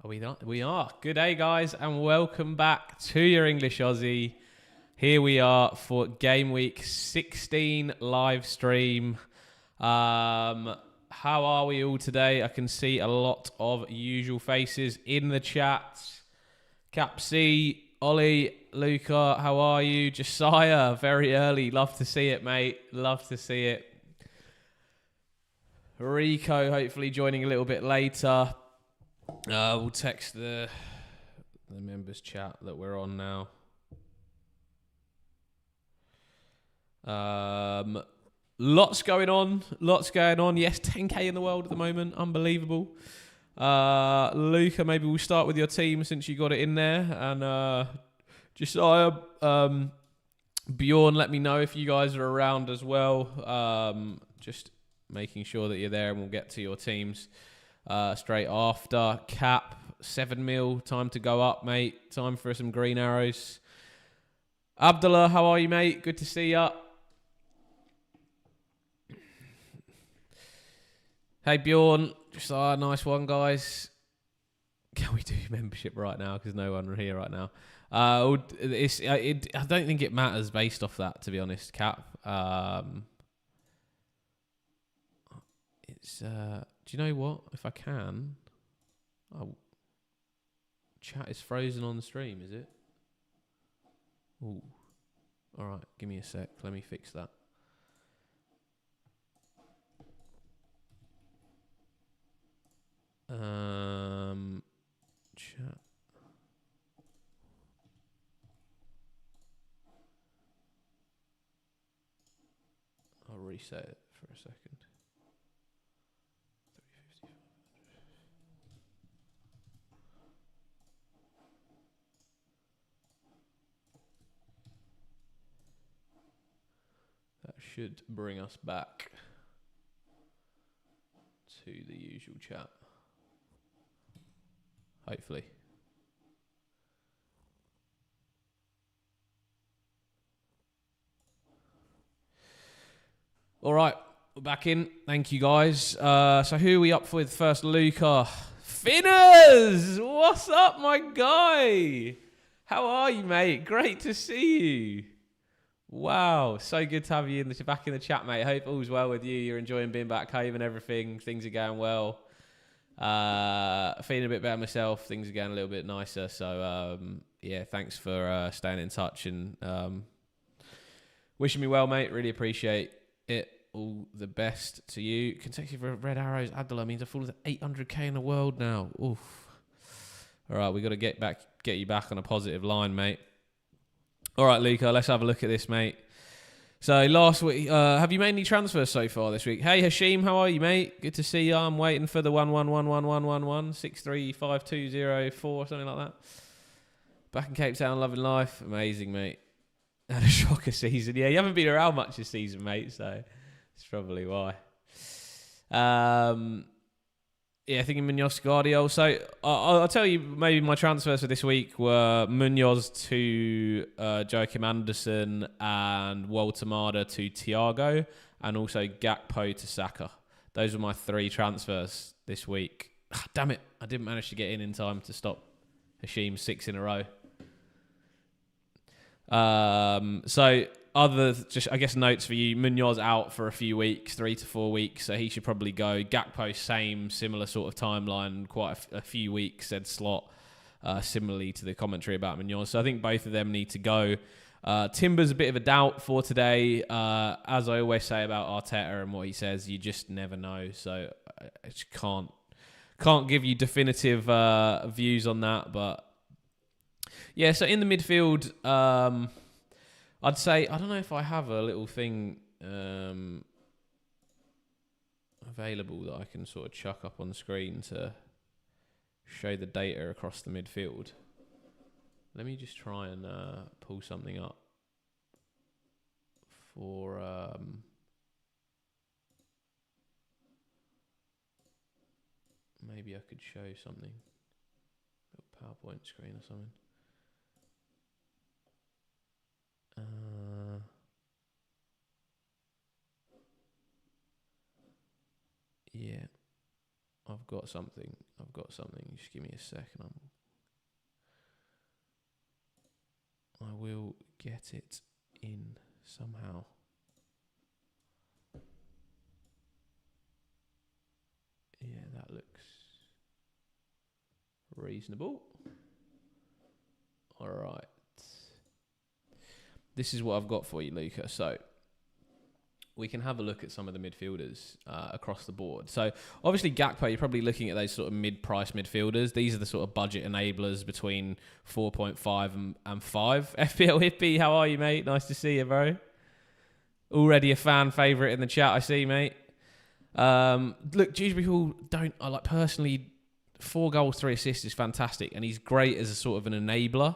Are we not? We are. Good day, guys, and welcome back to your English Aussie. Here we are for game week 16 live stream. How are we all today? I can see a lot of usual faces in the chat. Capsy, Ollie, Luca, how are you? Josiah, very early. Love to see it, mate. Love to see it. Rico, hopefully joining a little bit later. We'll text the members chat that we're on now. Lots going on. Yes, 10k in the world at the moment. Unbelievable. Luca, maybe we'll start with your team since you got it in there. And Josiah, Bjorn, let me know if you guys are around as well. Just making sure that you're there, and we'll get to your teams straight after. Cap, 7 mil. Time to go up, mate. Time for some green arrows. Abdullah, how are you, mate? Good to see ya. Hey, Bjorn. Just a nice one, guys. Can we do membership right now? Because no one here right now. I don't think it matters based off that, to be honest, Cap. Do you know what? If I can... Chat is frozen on the stream, is it? Ooh. Alright, give me a sec. Let me fix that. Chat. I'll reset it for a second. 355. That should bring us back to the usual chat. Hopefully. All right, we're back in. Thank you, guys. So who are we up with first? Luca. Finners! What's up, my guy? How are you, mate? Great to see you. Wow, so good to have you back in the chat, mate. Hope all's well with you. You're enjoying being back home and everything. Things are going well. Feeling a bit better myself. Things are getting a little bit nicer. So, yeah, thanks for staying in touch and wishing me well, mate. Really appreciate it. All the best to you. Consecutive red arrows. Abdullah means I've fallen to 800k in the world now. Oof. All right, we got to get you back on a positive line, mate. All right, Luca, let's have a look at this, mate. So last week, have you made any transfers so far this week? Hey, Hashim, how are you, mate? Good to see you. I'm waiting for the 1111111635204, something like that. Back in Cape Town, loving life. Amazing, mate. Had a shocker season. Yeah, you haven't been around much this season, mate, so that's probably why. Yeah, thinking Munoz Guardiola. So I'll tell you, maybe my transfers for this week were Munoz to Joachim Anderson and Walter Marder to Thiago, and also Gakpo to Saka. Those were my 3 transfers this week. Damn it, I didn't manage to get in time to stop Hashim's 6 in a row. So other just I guess notes for you. Munoz out for a few weeks, 3 to 4 weeks, so he should probably go. Gakpo, similar sort of timeline, quite a few weeks, said slot, similarly to the commentary about Munoz. So I think both of them need to go. Timber's a bit of a doubt for today. As I always say about Arteta and what he says, you just never know. So I just can't give you definitive views on that. But yeah, so in the midfield, I'd say, I don't know if I have a little thing available that I can sort of chuck up on the screen to show the data across the midfield. Let me just try and pull something up for... maybe I could show something. A PowerPoint screen or something. Yeah, I've I've got something. Just give me a second. I will get it in somehow. Yeah, that looks reasonable. All right. This is what I've got for you, Luca. So we can have a look at some of the midfielders across the board. So obviously Gakpo, you're probably looking at those sort of mid-price midfielders. These are the sort of budget enablers between 4.5 and 5. FPL Hippie, how are you, mate? Nice to see you, bro. Already a fan favourite in the chat, I see, mate. Look, Dewsbury Hall, I like personally, 4 goals, 3 assists is fantastic, and he's great as a sort of an enabler.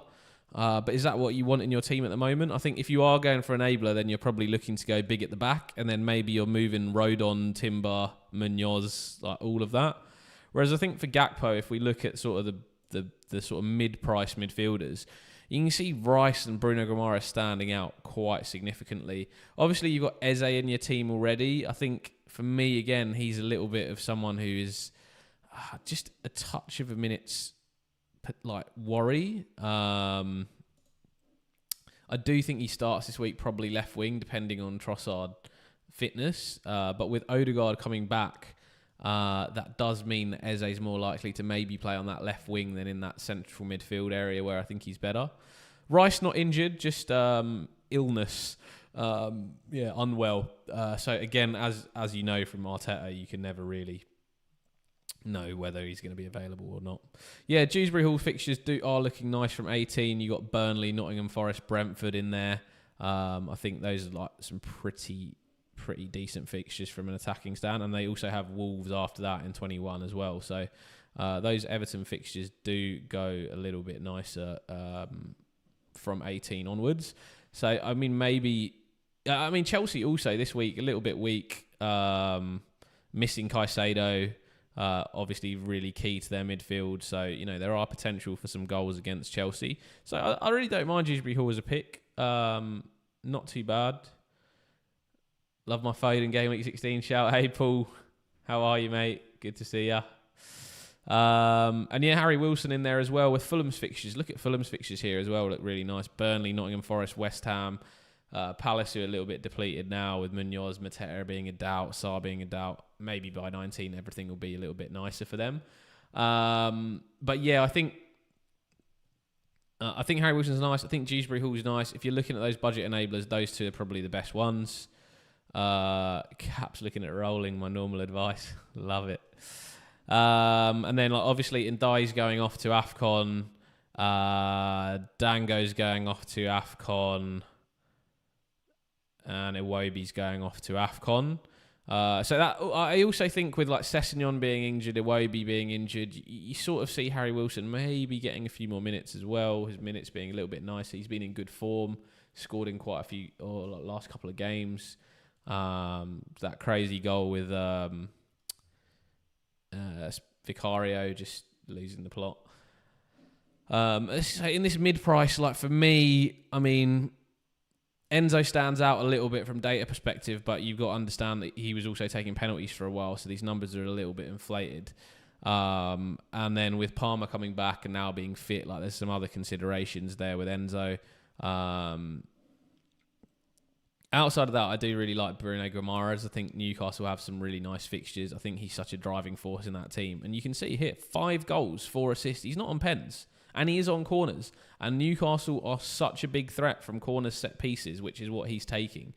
But is that what you want in your team at the moment? I think if you are going for enabler, then you're probably looking to go big at the back, and then maybe you're moving Rodon, Timber, Munoz, like all of that. Whereas I think for Gakpo, if we look at sort of the sort of mid-price midfielders, you can see Rice and Bruno Guimaraes standing out quite significantly. Obviously, you've got Eze in your team already. I think for me, again, he's a little bit of someone who is just a touch of a minute's like worry. I do think he starts this week probably left wing, depending on Trossard fitness. But with Odegaard coming back, that does mean that Eze is more likely to maybe play on that left wing than in that central midfield area where I think he's better. Rice not injured, just illness. Unwell. So again, as you know from Arteta, you can never really know whether he's going to be available or not. Yeah, Dewsbury Hall fixtures are looking nice from 18. You got Burnley, Nottingham Forest, Brentford in there. I think those are like some pretty decent fixtures from an attacking stand, and they also have Wolves after that in 21 as well. So those Everton fixtures do go a little bit nicer from 18 onwards. So I mean, Chelsea also this week a little bit weak, missing Caicedo. Obviously really key to their midfield, so there are potential for some goals against Chelsea. So I really don't mind Dewsbury Hall as a pick. Not too bad. Love my Foden GW16 shout. Hey Paul, how are you, mate? Good to see ya. And yeah, Harry Wilson in there as well with Fulham's fixtures. Look at Fulham's fixtures here as well. Look really nice. Burnley, Nottingham Forest, West Ham. Palace, who are a little bit depleted now with Munoz, Mateta being a doubt, Sarr being a doubt. Maybe by 19, everything will be a little bit nicer for them. But yeah, I think Harry Wilson's nice. I think Dewsbury Hall's nice. If you're looking at those budget enablers, those two are probably the best ones. Caps looking at rolling, my normal advice. Love it. And then obviously Ndai's going off to AFCON. Dango's going off to AFCON. And Iwobi's going off to AFCON. So that I also think with like Sessegnon being injured, Iwobi being injured, you sort of see Harry Wilson maybe getting a few more minutes as well. His minutes being a little bit nicer. He's been in good form, scored in quite a few last couple of games. That crazy goal with Vicario just losing the plot. In this mid-price, like for me, I mean, Enzo stands out a little bit from data perspective, but you've got to understand that he was also taking penalties for a while, so these numbers are a little bit inflated. And then with Palmer coming back and now being fit, like there's some other considerations there with Enzo. Outside of that, I do really like Bruno Guimaraes. I think Newcastle have some really nice fixtures. I think he's such a driving force in that team. And you can see here, 5 goals, 4 assists. He's not on pens. And he is on corners. And Newcastle are such a big threat from corners, set pieces, which is what he's taking.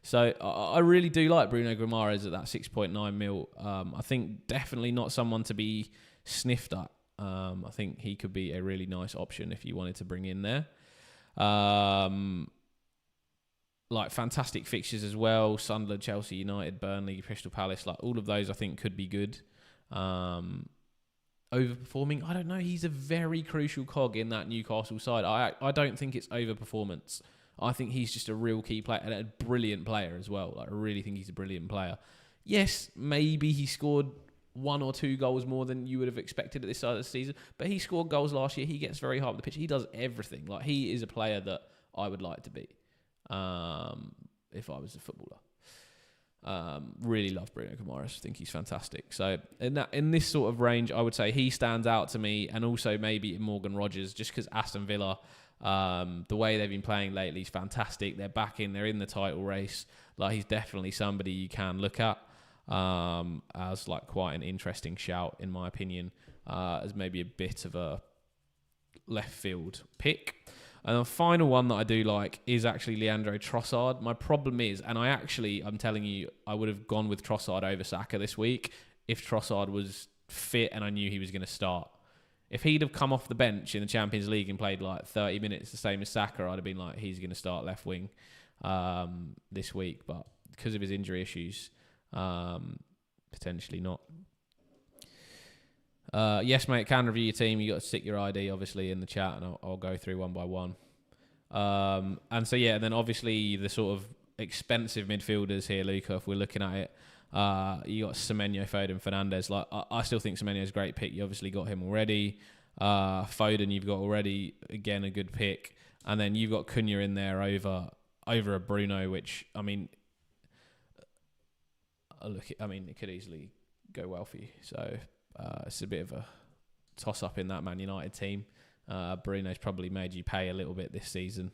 So I really do like Bruno Guimaraes at that 6.9 mil. I think definitely not someone to be sniffed at. I think he could be a really nice option if you wanted to bring in there. Like fantastic fixtures as well. Sunderland, Chelsea United, Burnley, Crystal Palace. Like all of those I think could be good. Overperforming, I don't know. He's a very crucial cog in that Newcastle side. I don't think it's overperformance. I think he's just a real key player and a brilliant player as well. Like I really think he's a brilliant player. Yes, maybe he scored 1 or 2 goals more tan you would have expected at this side of the season, but he scored goals last year. He gets very high up the pitch. He does everything. Like he is a player that I would like to be if I was a footballer. Really love Bruno Guimaraes. Think he's fantastic. So in this sort of range, I would say he stands out to me, and also maybe Morgan Rogers, just because Aston Villa, the way they've been playing lately is fantastic. They're back in. They're in the title race. Like, he's definitely somebody you can look at as like quite an interesting shout, in my opinion, as maybe a bit of a left field pick. And the final one that I do like is actually Leandro Trossard. My problem is, and I'm telling you, I would have gone with Trossard over Saka this week if Trossard was fit and I knew he was going to start. If he'd have come off the bench in the Champions League and played like 30 minutes, the same as Saka, I'd have been like, he's going to start left wing this week. But because of his injury issues, potentially not. Yes, mate, can review your team. You got to stick your ID, obviously, in the chat, and I'll go through one by one. And so, yeah, and then obviously the sort of expensive midfielders here, Luca, if we're looking at it, you got Semenyo, Foden, Fernandes. Like, I still think Semenyo's a great pick. You obviously got him already. Foden, you've got already, again, a good pick. And then you've got Cunha in there over a Bruno, which, I mean, it could easily go well for you. So it's a bit of a toss-up in that Man United team. Bruno's probably made you pay a little bit this season.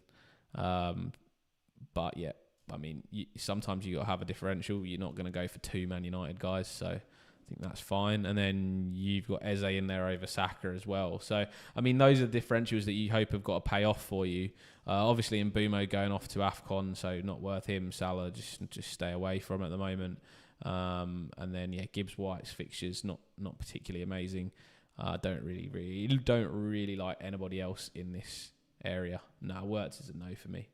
But, yeah, I mean, sometimes you got to have a differential. You're not going to go for two Man United guys, so I think that's fine. And then you've got Eze in there over Saka as well. So, I mean, those are the differentials that you hope have got to pay off for you. Obviously, Mbumo going off to AFCON, so not worth him. Salah, just stay away from at the moment. And then, yeah, Gibbs White's fixtures, not particularly amazing. Don't really like anybody else in this area. No, Wirtz is a no for me.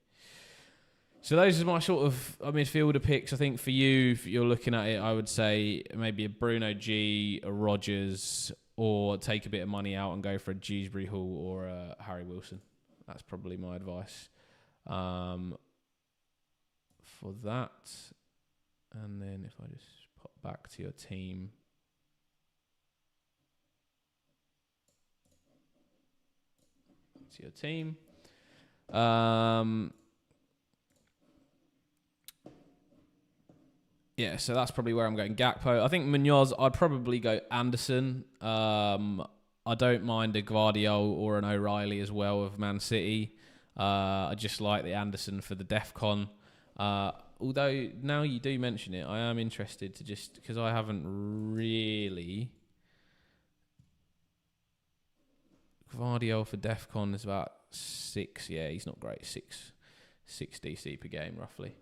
So those are my sort of midfielder picks. I think for you, if you're looking at it, I would say maybe a Bruno G, a Rodgers, or take a bit of money out and go for a Dewsbury Hall or a Harry Wilson. That's probably my advice for that. And then if I just pop back to your team. To your team. Yeah, so that's probably where I'm going. Gakpo. I think Munoz, I'd probably go Anderson. I don't mind a Gvardiol or an O'Reilly as well of Man City. I just like the Anderson for the DEFCON. Although, now you do mention it, I am interested to just... Because I haven't really... Gvardiol for DEFCON is about 6. Yeah, he's not great. 6 DC per game, roughly.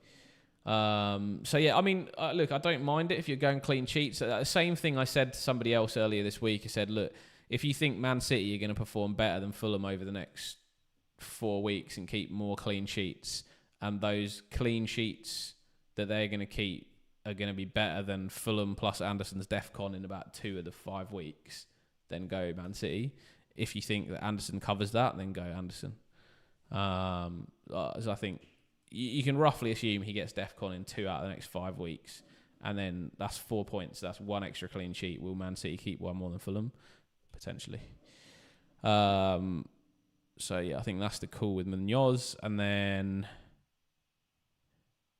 So, yeah, I mean, look, I don't mind it if you're going clean sheets. The same thing I said to somebody else earlier this week. I said, look, if you think Man City are going to perform better than Fulham over the next 4 weeks and keep more clean sheets, and those clean sheets that they're going to keep are going to be better than Fulham plus Anderson's DEFCON in about 2 of the 5 weeks, then go Man City. If you think that Anderson covers that, then go Anderson. As I think you can roughly assume he gets DEFCON in 2 out of the next 5 weeks, and then that's 4 points. That's 1 extra clean sheet. Will Man City keep 1 more than Fulham? Potentially. So, yeah, I think that's the call with Munoz. And then,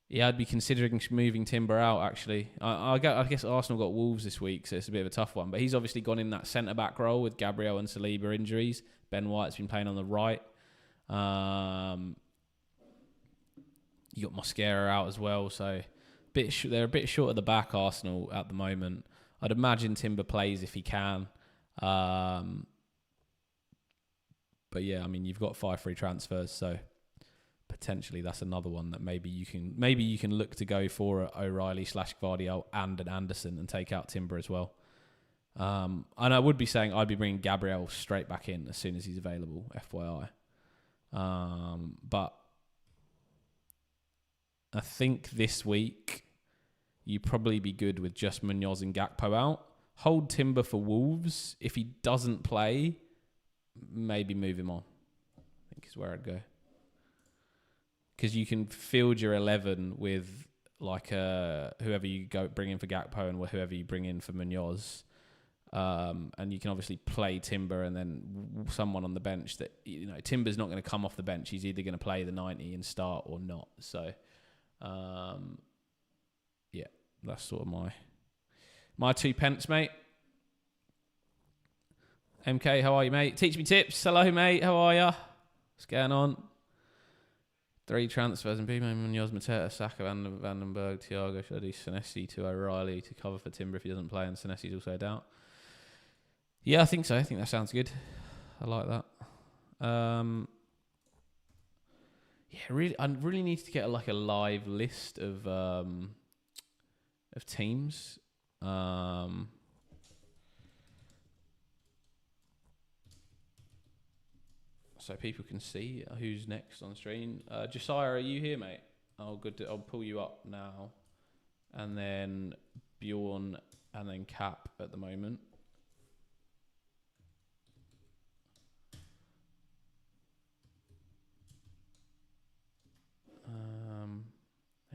yeah, I'd be considering moving Timber out, actually. I guess Arsenal got Wolves this week, so it's a bit of a tough one. But he's obviously gone in that centre-back role with Gabriel and Saliba injuries. Ben White's been playing on the right. You got Mosquera out as well, so they're a bit short at the back, Arsenal, at the moment. I'd imagine Timber plays if he can. But yeah, I mean, you've got 5 free transfers, so potentially that's another one that maybe you can look to go for O'Reilly / Gvardiol and an Anderson and take out Timber as well. And I would be saying I'd be bringing Gabriel straight back in as soon as he's available, FYI. But I think this week you'd probably be good with just Munoz and Gakpo out. Hold Timber for Wolves. If he doesn't play, maybe move him on, I think is where I'd go. Because you can field your 11 with like whoever you bring in for Gakpo and whoever you bring in for Munoz. And you can obviously play Timber and then someone on the bench that, you know, Timber's not going to come off the bench. He's either going to play the 90 and start or not. So, yeah, that's sort of my 2 pence, mate. MK, how are you, mate? Teach me tips. Hello, mate. How are ya? What's going on? 3 transfers and Bimo, Munoz, Mateta, Saka, Vandenberg, Thiago. Should I do Senesi to O'Reilly to cover for Timber if he doesn't play? And Senesi's also a doubt. Yeah, I think so. I think that sounds good. I like that. Yeah, really, I really need to get like a live list of teams. So people can see who's next on screen. Josiah, are you here, mate? I'll pull you up now, and then Bjorn, and then Cap at the moment.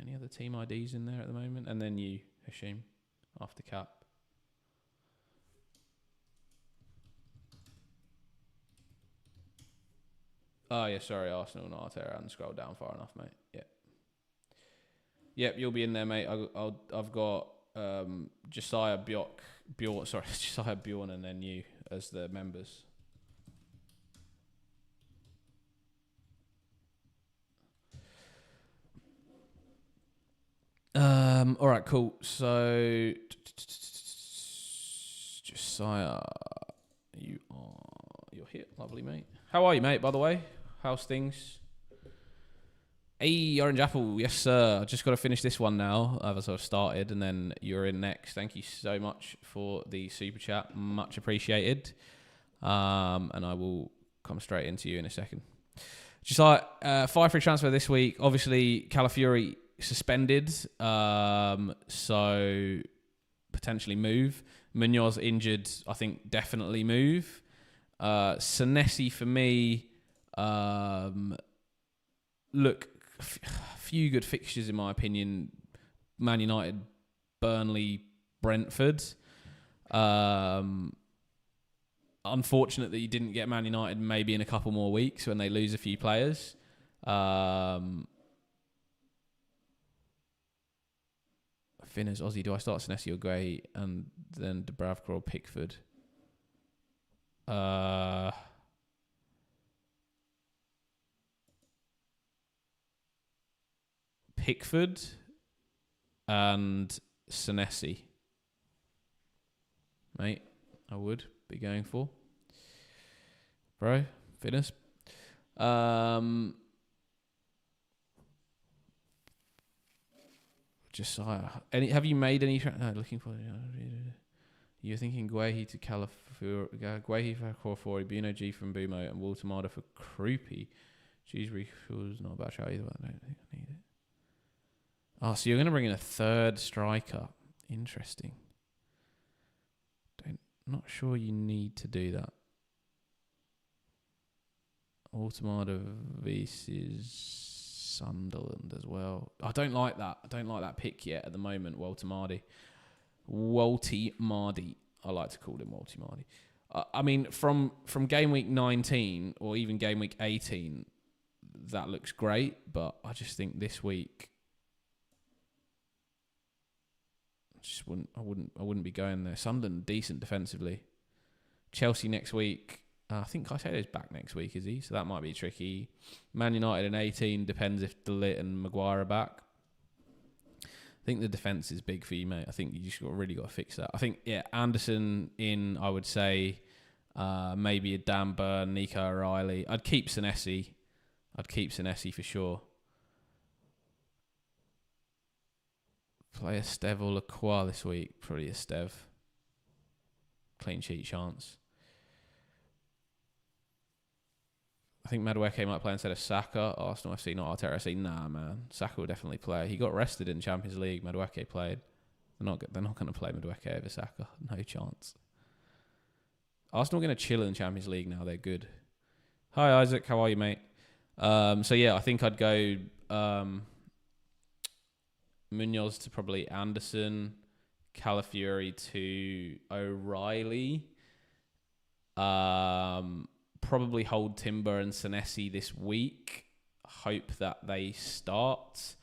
Any other team IDs in there at the moment? And then you, Hashim, after Cap. Oh, yeah, sorry, Arsenal and Arteta. I haven't scrolled down far enough, mate. Yeah. Yep, you'll be in there, mate. I've got Josiah Josiah Bjorn, and then you as the members. All right, cool. So, Josiah, you're here, lovely, mate. How are you, mate? By the way, how's things? Hey, Orange Apple, yes, sir. I just got to finish this one now. I've sort of started, and then you're in next. Thank you so much for the super chat, much appreciated. And I will come straight into you in a second. Just like 5 free transfer this week. Obviously, Calafiori suspended, so potentially move. Munoz injured, I think definitely move. Senesi for me, look, few good fixtures in my opinion. Man United, Burnley, Brentford. Unfortunately, you didn't get Man United maybe in a couple more weeks when they lose a few players. Finners, Aussie, do I start Senesi or Gray and then Dubravka or Pickford? Pickford and Senesi. Mate, I would be going for. Bro, fitness. Josiah, have you made any? No, looking for. You're thinking Guehi to Calafiori, Guehi for Corfori, Bino G from Bumo, and Waltamada for Krupi. Cheesebury was not a bad shout either, but I don't think I need it. Oh, so you're going to bring in a third striker. Interesting. Not sure you need to do that. Automata versus Sunderland as well. I don't like that. I don't like that pick yet at the moment, Walter Mardy. I like to call him Walter Mardy. I mean, from game week 19 or even game week 18, that looks great, but I just think this week, I wouldn't be going there. Sunderland decent defensively. Chelsea next week. I think Caicedo's back next week, is he? So that might be tricky. Man United in 18 depends if DeLitt and Maguire are back. I think the defence is big for you, mate. I think you just really got to fix that. I think, Anderson in, I would say, maybe a Dan Burn, Nico O'Reilly. I'd keep Senesi for sure. Play Esteve or Lacroix this week. Probably Esteve. Clean sheet chance. I think Madueke might play instead of Saka. Arsenal FC, not Arteta FC. Nah, man. Saka will definitely play. He got rested in Champions League. Madueke played. They're not going to play Madueke over Saka. No chance. Arsenal are going to chill in the Champions League now. They're good. Hi, Isaac. How are you, mate? I think I'd go Munoz to probably Anderson. Calafiori to O'Reilly. Probably hold Timber and Senesi this week. Hope that they start.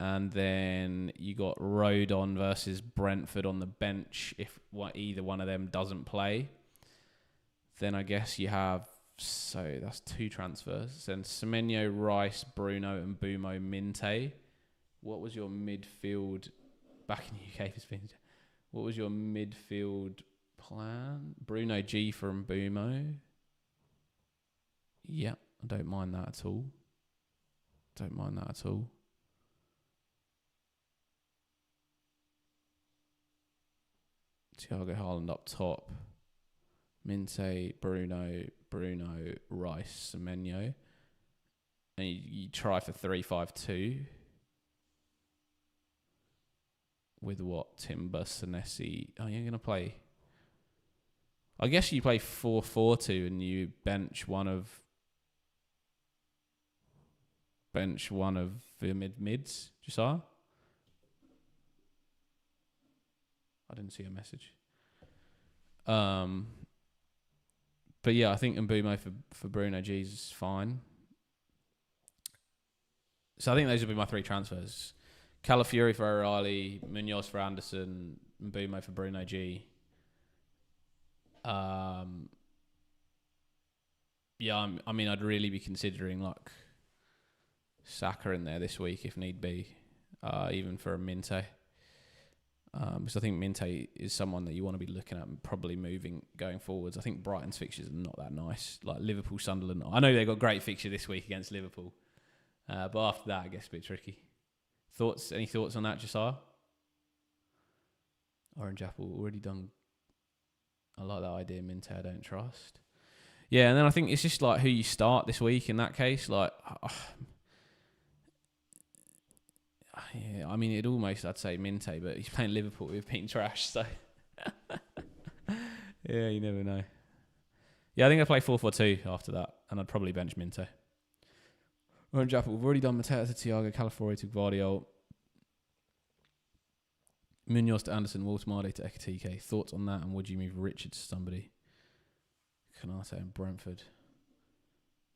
And then you got Rodon versus Brentford on the bench if either one of them doesn't play. Then I guess you have, so that's 2 transfers. Then Semenyo, Rice, Bruno, and Bumo Minte. What was your midfield back in the UK? What was your midfield plan? Bruno, G from Bumo. Yeah, I don't mind that at all. Thiago Haaland up top. Minte, Bruno, Rice, Semenyo. And you try for 3-5-2. With what? Timber, Senesi. Oh, you're going to play... I guess you play 4-4-2 and you bench one of the mids. Josiah? I didn't see a message. But yeah, I think Mbumo for Bruno G's is fine. So I think those would be my 3 transfers. Calafiori for O'Reilly, Munoz for Anderson, Mbumo for Bruno G. Yeah, I mean, I'd really be considering like Saka in there this week if need be, even for a Minte. Because I think Minte is someone that you want to be looking at and probably moving going forwards. I think Brighton's fixtures are not that nice. Like Liverpool, Sunderland. I know they've got great fixture this week against Liverpool. But after that, I guess a bit tricky. Any thoughts on that, Josiah? Orange Apple, already done. I like that idea, Minte, I don't trust. Yeah, and then I think it's just like who you start this week in that case. Like, yeah, I mean, I'd say Minte, but he's playing Liverpool with being trash, so... yeah, you never know. Yeah, I think I'd play 4-4-2 after that, and I'd probably bench Minte. Orange Apple, we've already done Mateta to Thiago, Calafiori to Gvardiol, Munoz to Anderson, Waltemade to Ekatike. Thoughts on that, and would you move Richard to somebody? Canate and Brentford.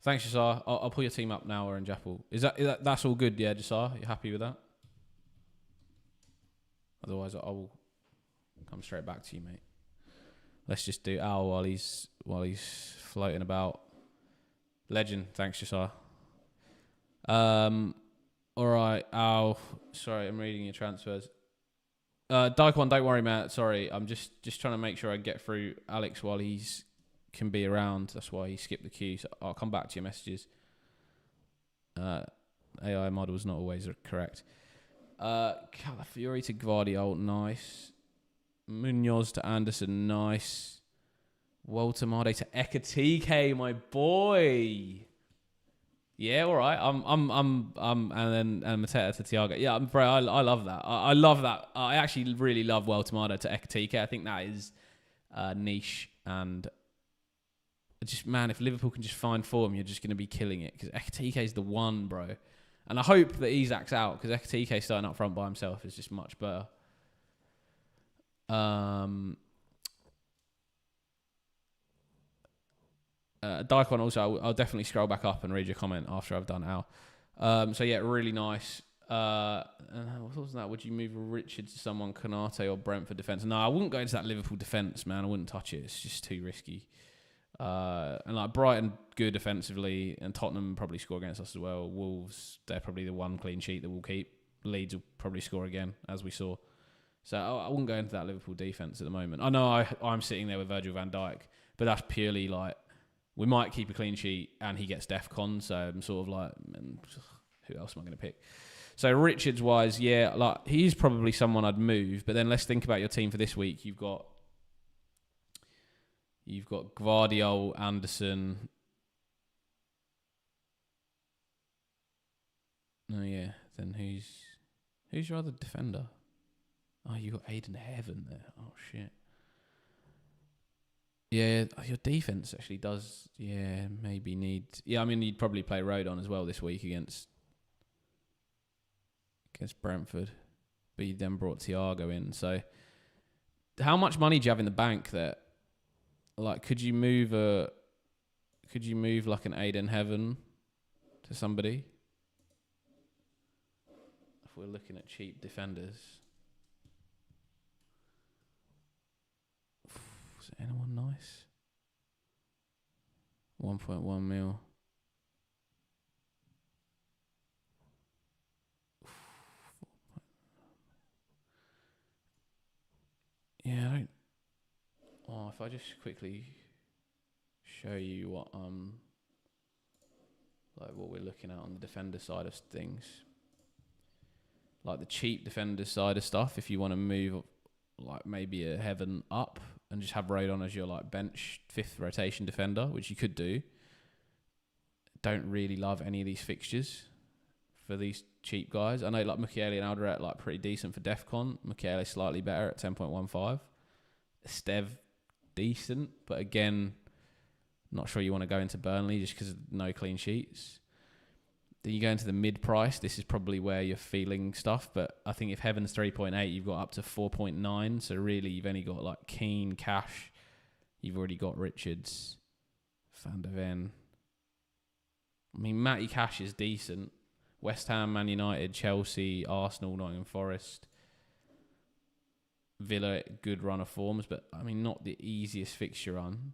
Thanks, Josiah. I'll pull your team up now, Orange Apple. That's all good, yeah, Josiah? You happy with that? Otherwise, I will come straight back to you, mate. Let's just do Al while he's floating about. Legend. Thanks, Josiah. All right, Al. Sorry, I'm reading your transfers. Daikon, don't worry, Matt. Sorry, I'm just trying to make sure I get through Alex while he's can be around. That's why he skipped the queue. So I'll come back to your messages. AI model's not always correct. Calafiori to Gvardiol, nice. Munoz to Anderson, nice. Waltemade to Ekatike, my boy. Yeah, all right. And Mateta to Thiago. Yeah, bro, I love that. I love that. I actually really love Waltemade to Ekatike. I think that is niche, and just, man, if Liverpool can just find form, you're just going to be killing it, because Ekatike is the one, bro. And I hope that Isak's out, because Ekatike starting up front by himself is just much better. Daikon also, I'll definitely scroll back up and read your comment after I've done Al. So yeah, really nice. What was that? Would you move Richard to someone, Canate or Brentford defence? No, I wouldn't go into that Liverpool defence, man. I wouldn't touch it. It's just too risky. And like Brighton, good defensively, and Tottenham probably score against us as well. Wolves, they're probably the one clean sheet that we'll keep. Leeds will probably score again, as we saw. So I wouldn't go into that Liverpool defence at the moment. I know I'm sitting there with Virgil van Dijk, but that's purely like, we might keep a clean sheet and he gets DEFCON, so I'm sort of like, man, who else am I going to pick? So Richards-wise, yeah, like he's probably someone I'd move, but then let's think about your team for this week. You've got Gvardiol, Anderson. Oh yeah, then who's your other defender? Oh, you got Aiden Heaven there. Oh shit. Yeah, your defense actually does. Yeah, maybe need. Yeah, I mean, you'd probably play Rodon as well this week against Brentford, but you then brought Thiago in. So, how much money do you have in the bank that, like, could you move like an Aiden Heaven to somebody? we're looking at cheap defenders. Is there anyone nice? 1.1 mil. Yeah, I don't. Oh, if I just quickly show you what like what we're looking at on the defender side of things, like the cheap defender side of stuff. If you want to move like maybe a Heaven up and just have Rodon as your like bench 5th rotation defender, which you could do. Don't really love any of these fixtures for these cheap guys. I know like Mukiele and Alderete like pretty decent for Defcon. Mukiele slightly better at 10.15. Stev decent, but again, not sure you want to go into Burnley just because of no clean sheets. Then you go into the mid price. This is probably where you're feeling stuff, but I think if Heaven's 3.8, you've got up to 4.9. So really, you've only got like Keane, Cash. You've already got Richards, Van der Ven. I mean, Matty Cash is decent. West Ham, Man United, Chelsea, Arsenal, Nottingham Forest. Villa, good run of forms, but I mean, not the easiest fixture run.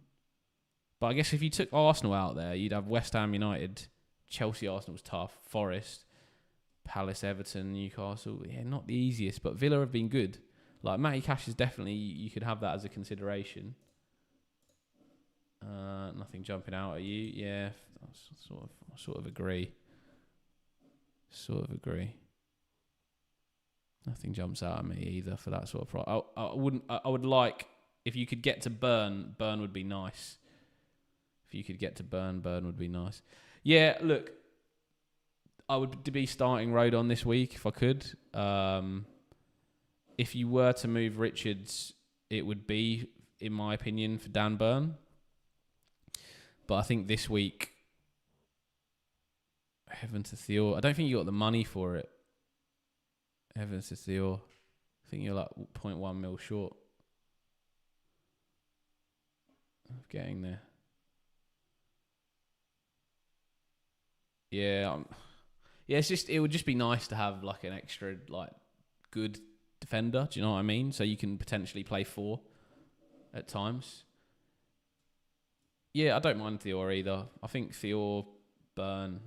But I guess if you took Arsenal out there, you'd have West Ham, United, Chelsea, Arsenal's tough, Forest, Palace, Everton, Newcastle. Yeah, not the easiest, but Villa have been good. Like, Matty Cash is definitely, you could have that as a consideration. Nothing jumping out at you. Yeah, I sort of agree. Nothing jumps out at me either for that sort of price. I would like, if you could get to Burn would be nice. If you could get to Burn would be nice. Yeah, look, I would be starting Rodon this week if I could. If you were to move Richards, it would be, in my opinion, for Dan Burn. But I think this week, Heaven to Theo, I don't think you got the money for it. Heaven to Theo, I think you're like 0.1 mil short of getting there. Yeah, it would just be nice to have like an extra like good defender. Do you know what I mean? So you can potentially play 4 at times. Yeah, I don't mind Theo either. I think Theo, Burn,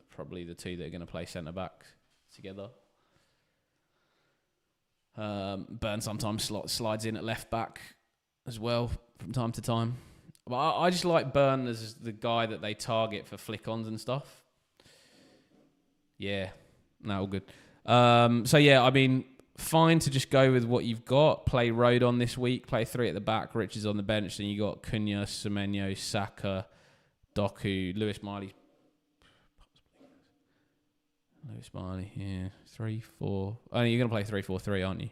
probably the two that are going to play centre back together. Burn sometimes slides in at left back as well from time to time. But I just like Burn as the guy that they target for flick-ons and stuff. Yeah, no, all good. So yeah, I mean, fine to just go with what you've got. Play Rodon this week. Play 3 at the back. Richards on the bench. Then you got Cunha, Semenyo, Saka, Doku, Lewis Miley. Yeah, 3-4. Oh, you're going to play 3-4-3, aren't you?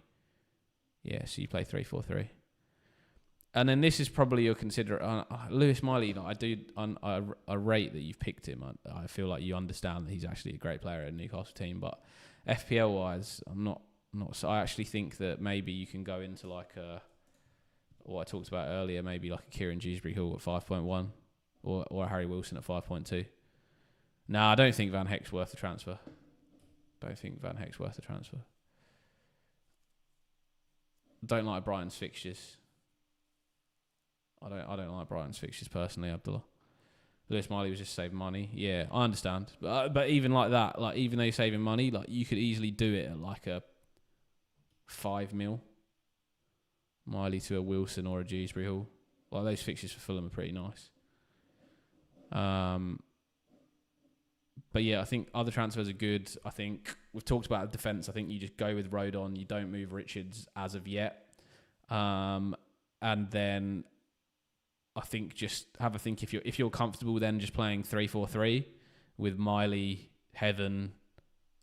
Yeah, so you play 3-4-3. And then this is probably your Lewis Miley. I rate that you've picked him. I feel like you understand that he's actually a great player at a Newcastle team. But FPL wise, I'm not. So I actually think that maybe you can go into like what I talked about earlier. Maybe like a Kieran Dewsbury-Hall at 5.1, or a Harry Wilson at 5.2. No, I don't think Van Heck's worth the transfer. Don't like Brighton's fixtures. I don't like Brighton's fixtures personally, Abdullah. Lewis Miley was just saving money. Yeah, I understand. But even like that, like even though you're saving money, like you could easily do it at like a 5 mil. Miley to a Wilson or a Dewsbury-Hall. Like those fixtures for Fulham are pretty nice. But yeah, I think other transfers are good. I think we've talked about the defence. I think you just go with Rodon. You don't move Richards as of yet. And then I think just have a think if you're comfortable then just playing 3-4-3 with Miley, Heaven,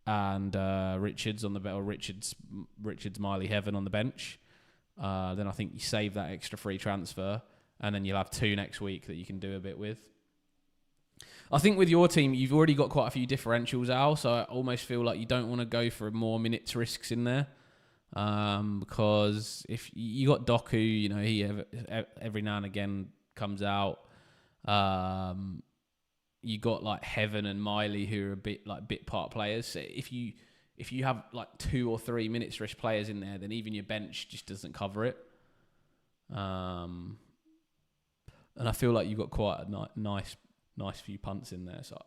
and Richards on the bench, or Richards, Miley, Heaven on the bench. Then I think you save that extra free transfer, and then you'll have 2 next week that you can do a bit with. I think with your team, you've already got quite a few differentials, Al, so I almost feel like you don't want to go for more minutes risks in there. Because if you got Doku, you know, he every now and again comes out. you got like Heaven and Miley who are a bit part players. So if you have like 2 or 3 minutes-ish players in there, then even your bench just doesn't cover it. And I feel like you've got quite a nice few punts in there. So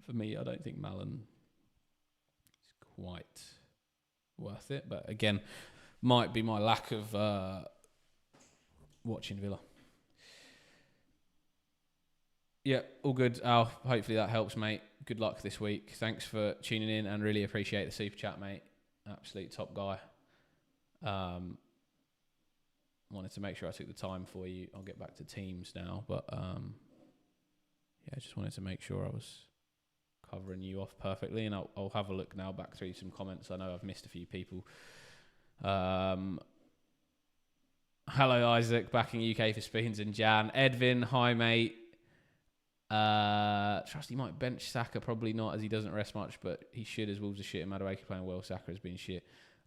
for me, I don't think Malin is quite worth it. But again, might be my lack of watching Villa. Yeah, all good, Al. Hopefully that helps, mate. Good luck this week. Thanks for tuning in and really appreciate the super chat, mate. Absolute top guy. Wanted to make sure I took the time for you. I'll get back to teams now, but yeah, just wanted to make sure I was covering you off perfectly, and I'll have a look now back through some comments. I know I've missed a few people. Hello, Isaac, backing UK for Spoons and Jan. Edvin, hi, mate. Trust he might bench Saka, probably not as he doesn't rest much, but he should as Wolves are shit and Madueke playing well. Saka has been shit.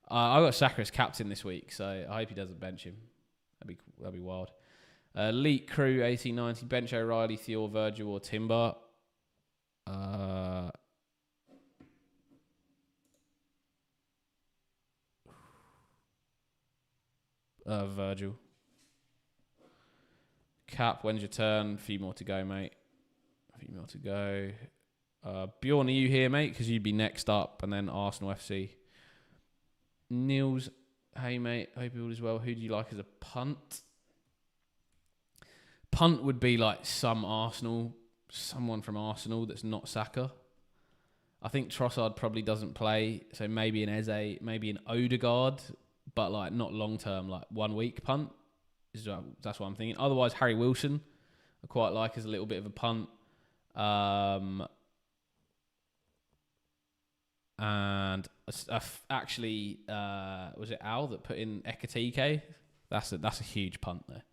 I got Saka as captain this week, so I hope he doesn't bench him. That'd be wild. Elite Crew 1890, bench O'Reilly, Theo, Virgil or Timber. Virgil. Cap, when's your turn? A few more to go, mate. A few more to go. Bjorn, are you here, mate? Because you'd be next up, and then Arsenal FC. Niels, hey, mate. Hope all is well. Who do you like as a punt? Punt would be like someone from Arsenal that's not Saka. I think Trossard probably doesn't play, so maybe an Eze, maybe an Odegaard, but like not long term, like 1 week punt. That's what I'm thinking. Otherwise, Harry Wilson, I quite like as a little bit of a punt. And actually, was it Al that put in Ekatike? That's a huge punt there.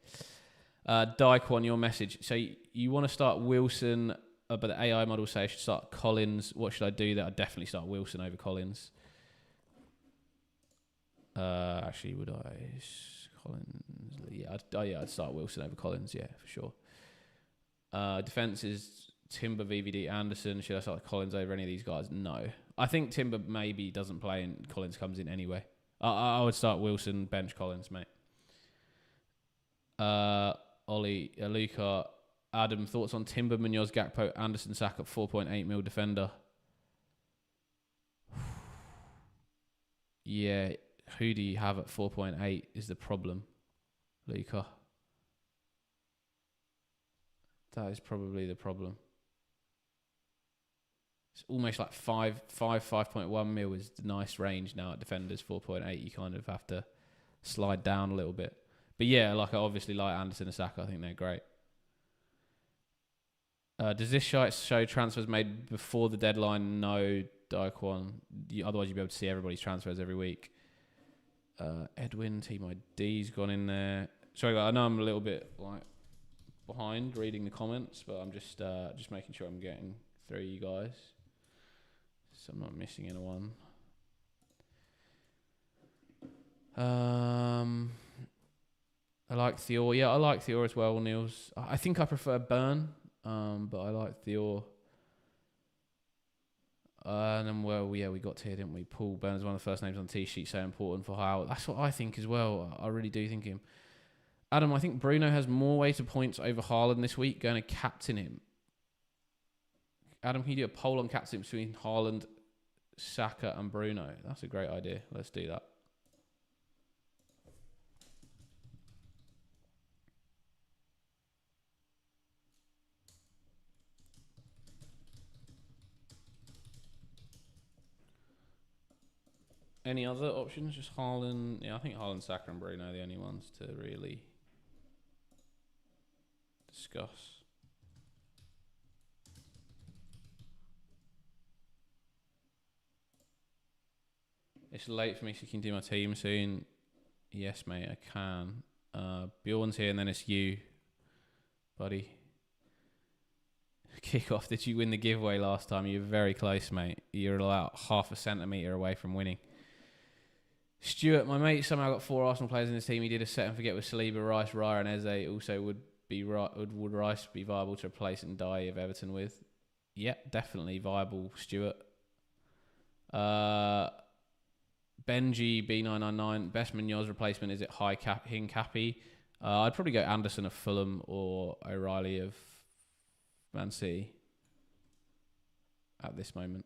Daikon, your message. So you want to start Wilson, but the AI model says I should start Collins. What should I do there? I'd definitely start Wilson over Collins. Actually, would I? Collins. Yeah, I'd start Wilson over Collins. Yeah, for sure. Defense is Timber, VVD, Anderson. Should I start Collins over any of these guys? No. I think Timber maybe doesn't play and Collins comes in anyway. I would start Wilson, bench Collins, mate. Ollie, Luca, Adam, thoughts on Timber, Munoz, Gakpo, Anderson, Saka at 4.8 mil defender? Yeah, who do you have at 4.8 is the problem, Luca. That is probably the problem. It's almost like 5.1 mil is the nice range now at defenders. 4.8, you kind of have to slide down a little bit. But yeah, like I obviously like Anderson and Saka. I think they're great. Does this show transfers made before the deadline? No, Daikon. Otherwise, you'd be able to see everybody's transfers every week. Edwin, Team ID's gone in there. Sorry, I know I'm a little bit like behind reading the comments, but I'm just making sure I'm getting through you guys, so I'm not missing anyone. I like Theo. Yeah, I like Theo as well, Niels. I think I prefer Burn, but I like Theo. And then, we got to here, didn't we? Paul Burn is one of the first names on the T-sheet, so important for Howe. That's what I think as well. I really do think him. Adam, I think Bruno has more weighted points over Haaland this week. Going to captain him. Adam, can you do a poll on captain between Haaland, Saka and Bruno? That's a great idea. Let's do that. Any other options? Just Haaland. Yeah, I think Haaland, Saka and Bruno are the only ones to really discuss. It's late for me, so you can do my team soon. Yes, mate, I can. Bjorn's here, and then it's you, buddy. Kick off. Did you win the giveaway last time? You were very close, mate. You're about half a centimetre away from winning. Stuart, my mate, somehow got 4 Arsenal players in his team. He did a set and forget with Saliba, Rice, Raya and Eze. Also would would Rice be viable to replace and die of Everton with? Yeah, definitely viable, Stuart. Benji B999, best Munoz replacement, is it Hincapi? I'd probably go Anderson of Fulham or O'Reilly of Man City at this moment.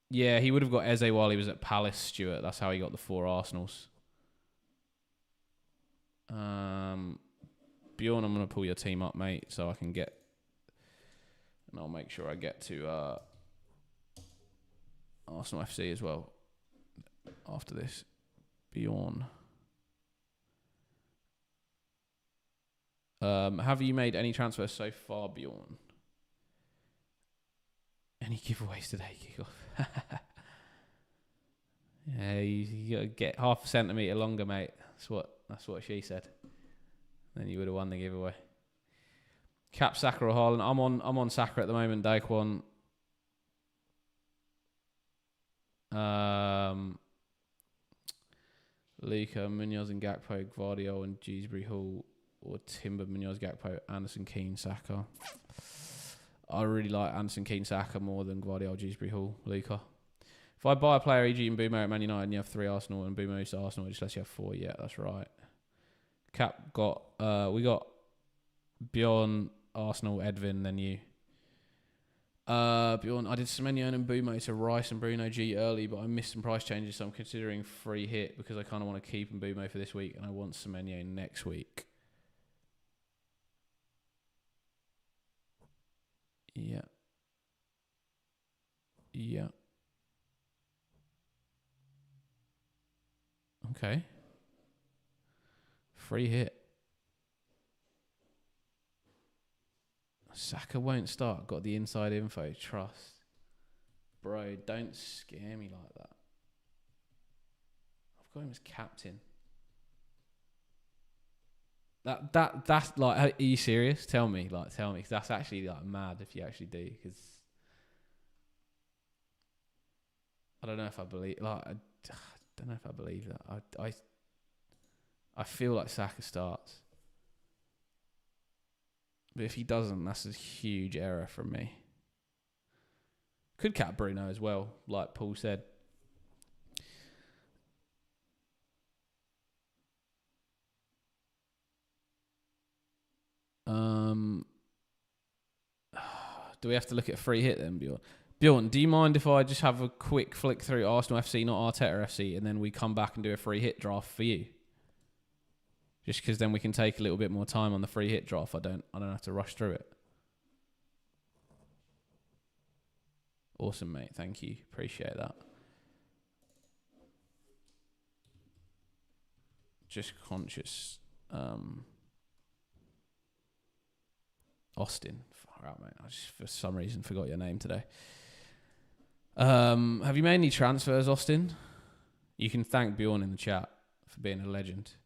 Yeah, he would have got Eze while he was at Palace, Stuart. That's how he got the 4 Arsenals. Bjorn, I'm going to pull your team up, mate, so I can get... And I'll make sure I get to Arsenal FC as well after this. Bjorn. Have you made any transfers so far, Bjorn? Any giveaways today, Kick Off? Yeah, you gotta get half a centimetre longer, mate. That's what she said. Then you would have won the giveaway. Cap Saka or Haaland? I'm on Saka at the moment, Daquan. Luka, Munoz and Gakpo, Gvardiol and Dewsbury Hall, or Timber, Munoz, Gakpo, Anderson, Keane, Saka. I really like Anderson, Keane, Saka more than Gvardiol, Dewsbury Hall, Luka. If I buy a player, e.g. Mbumo at Man United, and you have 3 Arsenal, and Mbumo's to Arsenal, it just lets you have 4. Yeah, that's right. Cap we got Bjorn, Arsenal, Edvin, then you. Bjorn, I did Semenyo and Mbumo to Rice and Bruno G early, but I missed some price changes, so I'm considering free hit because I kind of want to keep Mbumo for this week, and I want Semenyo next week. Yeah. Yeah. Okay. Free hit. Saka won't start. Got the inside info. Trust. Bro, don't scare me like that. I've got him as captain. That's like, are you serious? Tell me. 'Cause that's actually like mad if you actually do. Because I don't know if I believe. I don't know if I believe that. I feel like Saka starts. But if he doesn't, that's a huge error from me. Could cap Bruno as well, like Paul said. Do we have to look at a free hit then, Bjorn? Bjorn, do you mind if I just have a quick flick through Arsenal FC, not Arteta FC, and then we come back and do a free hit draft for you? Just because then we can take a little bit more time on the free hit draft. I don't have to rush through it. Awesome, mate. Thank you. Appreciate that. Just conscious. Austin. Far out, mate. I just for some reason forgot your name today. Have you made any transfers, Austin? You can thank Bjorn in the chat for being a legend.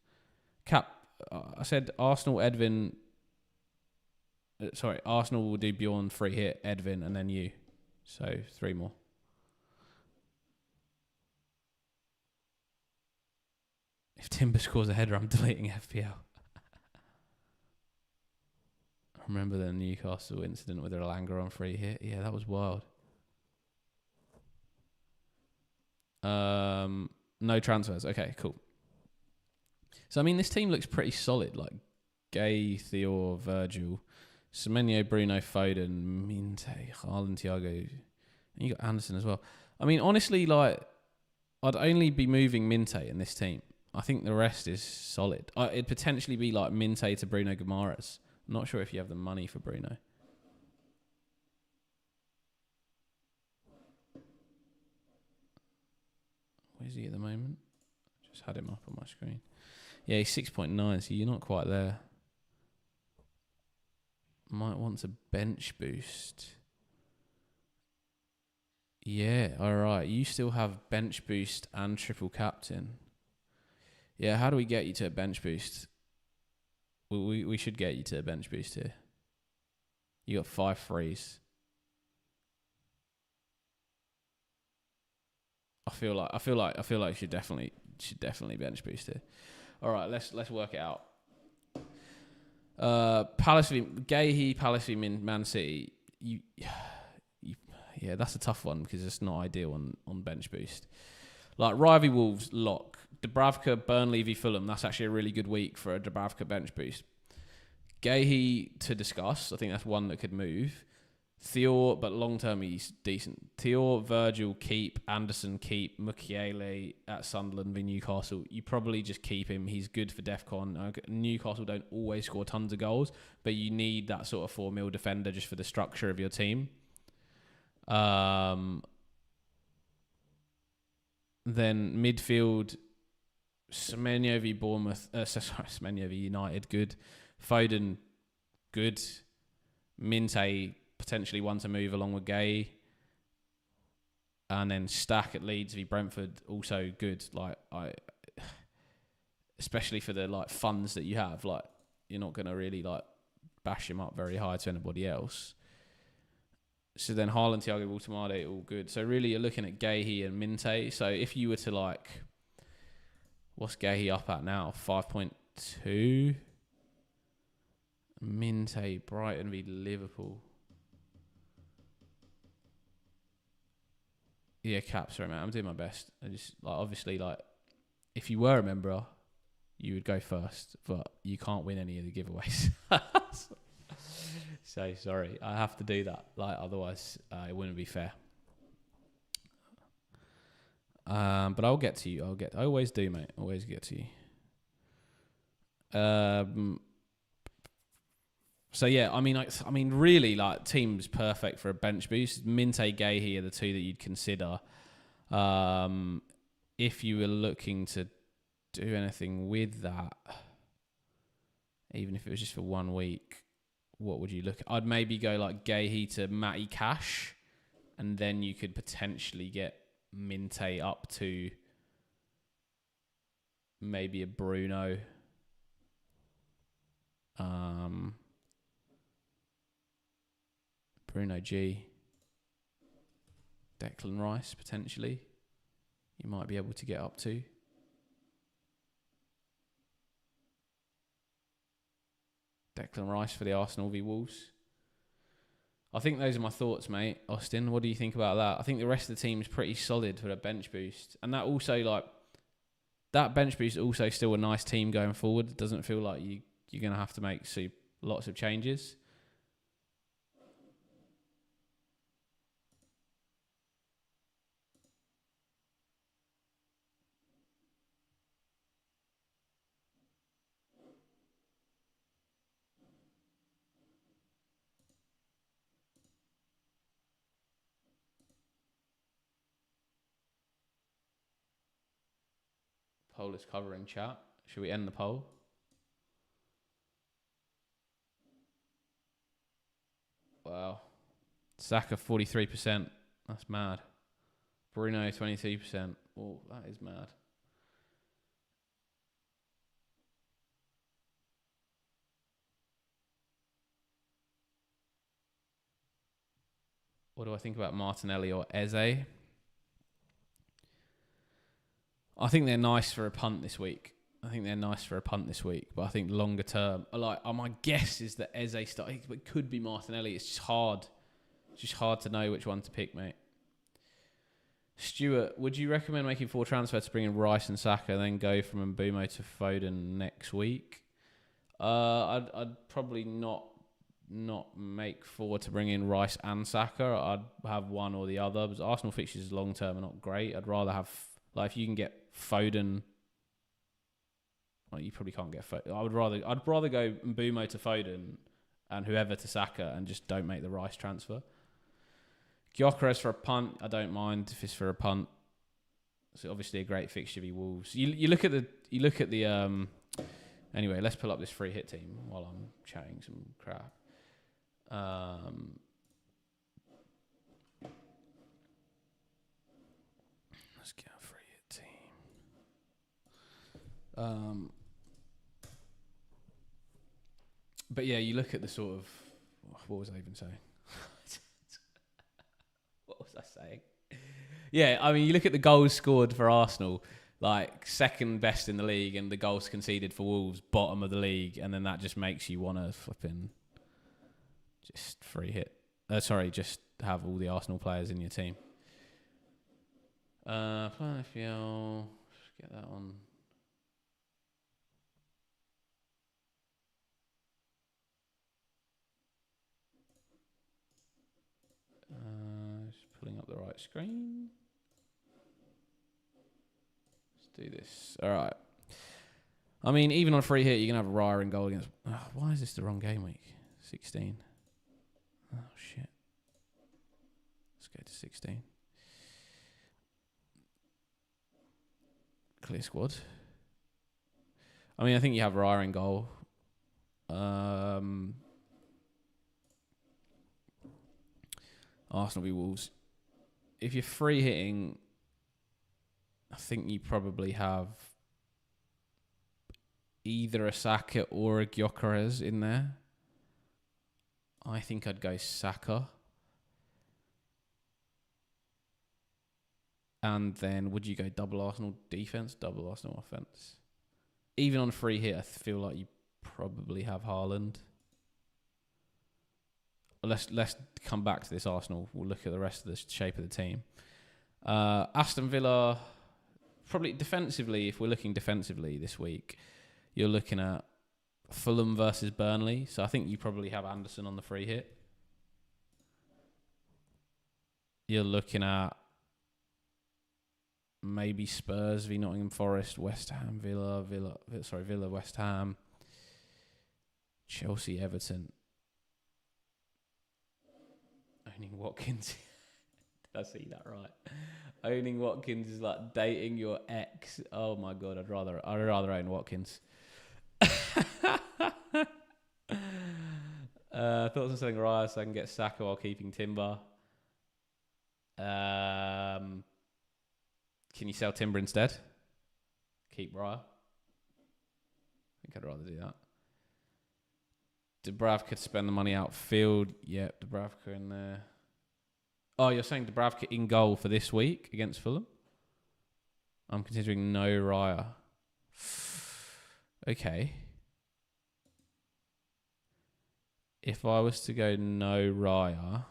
Cap, I said Arsenal, Edvin. Arsenal will do Bjorn, free hit, Edvin, and then you. So 3 more. If Timber scores a header, I'm deleting FPL. I remember the Newcastle incident with Erlanger on free hit. Yeah, that was wild. No transfers. Okay, cool. So, I mean, this team looks pretty solid. Like Gay, Theo, Virgil, Semenyo, Bruno, Foden, Minte, Haaland, Thiago. And you got Anderson as well. I mean, honestly, like, I'd only be moving Minte in this team. I think the rest is solid. It'd potentially be like Minte to Bruno Guimaraes. I'm not sure if you have the money for Bruno. Where's he at the moment? Just had him up on my screen. Yeah, he's 6.9, so you're not quite there. Might want to bench boost. Yeah, alright. You still have bench boost and triple captain. Yeah, how do we get you to a bench boost? We should get you to a bench boost here. You got 5 frees. I feel like you should definitely bench boost here. All right, let's work it out. Palace v Gahey, Palace v Man City. Yeah, that's a tough one because it's not ideal on bench boost. Like Rivy Wolves lock. Dubravka, Burnley v Fulham. That's actually a really good week for a Dubravka bench boost. Gahey to discuss. I think that's one that could move. Theo, but long term he's decent. Theo, Virgil keep, Anderson keep, Mukiele at Sunderland v Newcastle. You probably just keep him. He's good for DEFCON. Newcastle don't always score tons of goals, but you need that sort of 4 mil defender just for the structure of your team. Then midfield, Semenyo v Bournemouth. Semenyo v United, good. Foden, good. Minte, potentially one to move along with Gay. And then Stack at Leeds v Brentford, also good. Like especially for the like funds that you have, like you're not gonna really like bash him up very high to anybody else. So then Haaland, Thiago Altamade, all good. So really you're looking at Gahey and Minte. So if you were to like, what's Gahey up at now? 5.2. Minte, Brighton v Liverpool. Yeah, caps, sorry, man. I'm doing my best. I just like obviously like if you were a member, you would go first, but you can't win any of the giveaways. So sorry, I have to do that. Like otherwise, it wouldn't be fair. But I'll get to you. I always do, mate. Always get to you. So yeah, I mean, really, like team's perfect for a bench boost. Minte, Gahey are the two that you'd consider. If you were looking to do anything with that, even if it was just for 1 week, what would you look at? I'd maybe go like Gahey to Matty Cash, and then you could potentially get Minte up to maybe a Bruno. Bruno G. Declan Rice, potentially. You might be able to get up to. Declan Rice for the Arsenal v Wolves. I think those are my thoughts, mate. Austin, what do you think about that? I think the rest of the team is pretty solid for a bench boost. And that also, like, that bench boost is also still a nice team going forward. It doesn't feel like you're going to have to make lots of changes. Poll is covering chat. Should we end the poll? Wow. Saka 43%. That's mad. Bruno 22%. Oh, that is mad. What do I think about Martinelli or Eze? I think they're nice for a punt this week. But I think longer term, my guess is that Eze starting, but it could be Martinelli. It's just hard. It's just hard to know which one to pick, mate. Stuart, would you recommend making 4 transfers to bring in Rice and Saka and then go from Mbeumo to Foden next week? I'd probably not make 4 to bring in Rice and Saka. I'd have one or the other. But Arsenal fixtures long term are not great. I'd rather have, like, if you can get Foden. Well, you probably can't get Foden. I'd rather go Mbeumo to Foden and whoever to Saka and just don't make the Rice transfer. Gyökeres for a punt. I don't mind if it's for a punt. It's obviously a great fixture v Wolves. You look at the. Anyway, let's pull up this free hit team while I'm chatting some crap. Let's get a free hit team. But yeah, you look at the sort of, what was I even saying? What was I saying? Yeah, I mean, you look at the goals scored for Arsenal. like second best in the league, and the goals conceded for Wolves bottom of the league, and then that just makes you want to flipping just free hit. Just have all the Arsenal players in your team. Plan FPL, get that on. Just pulling up the right screen. Let's do this. All right. I mean, even on free hit, you can have Raya in goal against. Oh, why is this the wrong game week? 16. Oh shit. Let's go to 16. Clear squad. I mean, I think you have Raya in goal. Arsenal v Wolves. If you're free hitting, I think you probably have either a Saka or a Gyökeres in there. I think I'd go Saka. And then would you go double Arsenal defense, double Arsenal offense? Even on free hit, I feel like you probably have Haaland. Let's come back to this Arsenal. We'll look at the rest of the shape of the team. Aston Villa, probably defensively, if we're looking defensively this week, you're looking at Fulham versus Burnley. So I think you probably have Anderson on the free hit. You're looking at maybe Spurs v Nottingham Forest, West Ham, Villa, West Ham, Chelsea, Everton. Owning Watkins. Did I see that right? Owning Watkins is like dating your ex. Oh my god, I'd rather own Watkins. Thoughts on selling Raya so I can get Saka while keeping Timber. Can you sell Timber instead? Keep Raya. I think I'd rather do that. Dubravka to spend the money outfield. Yep, Dubravka in there. Oh, you're saying Dubravka in goal for this week against Fulham? I'm considering no Raya. Okay. If I was to go no Raya...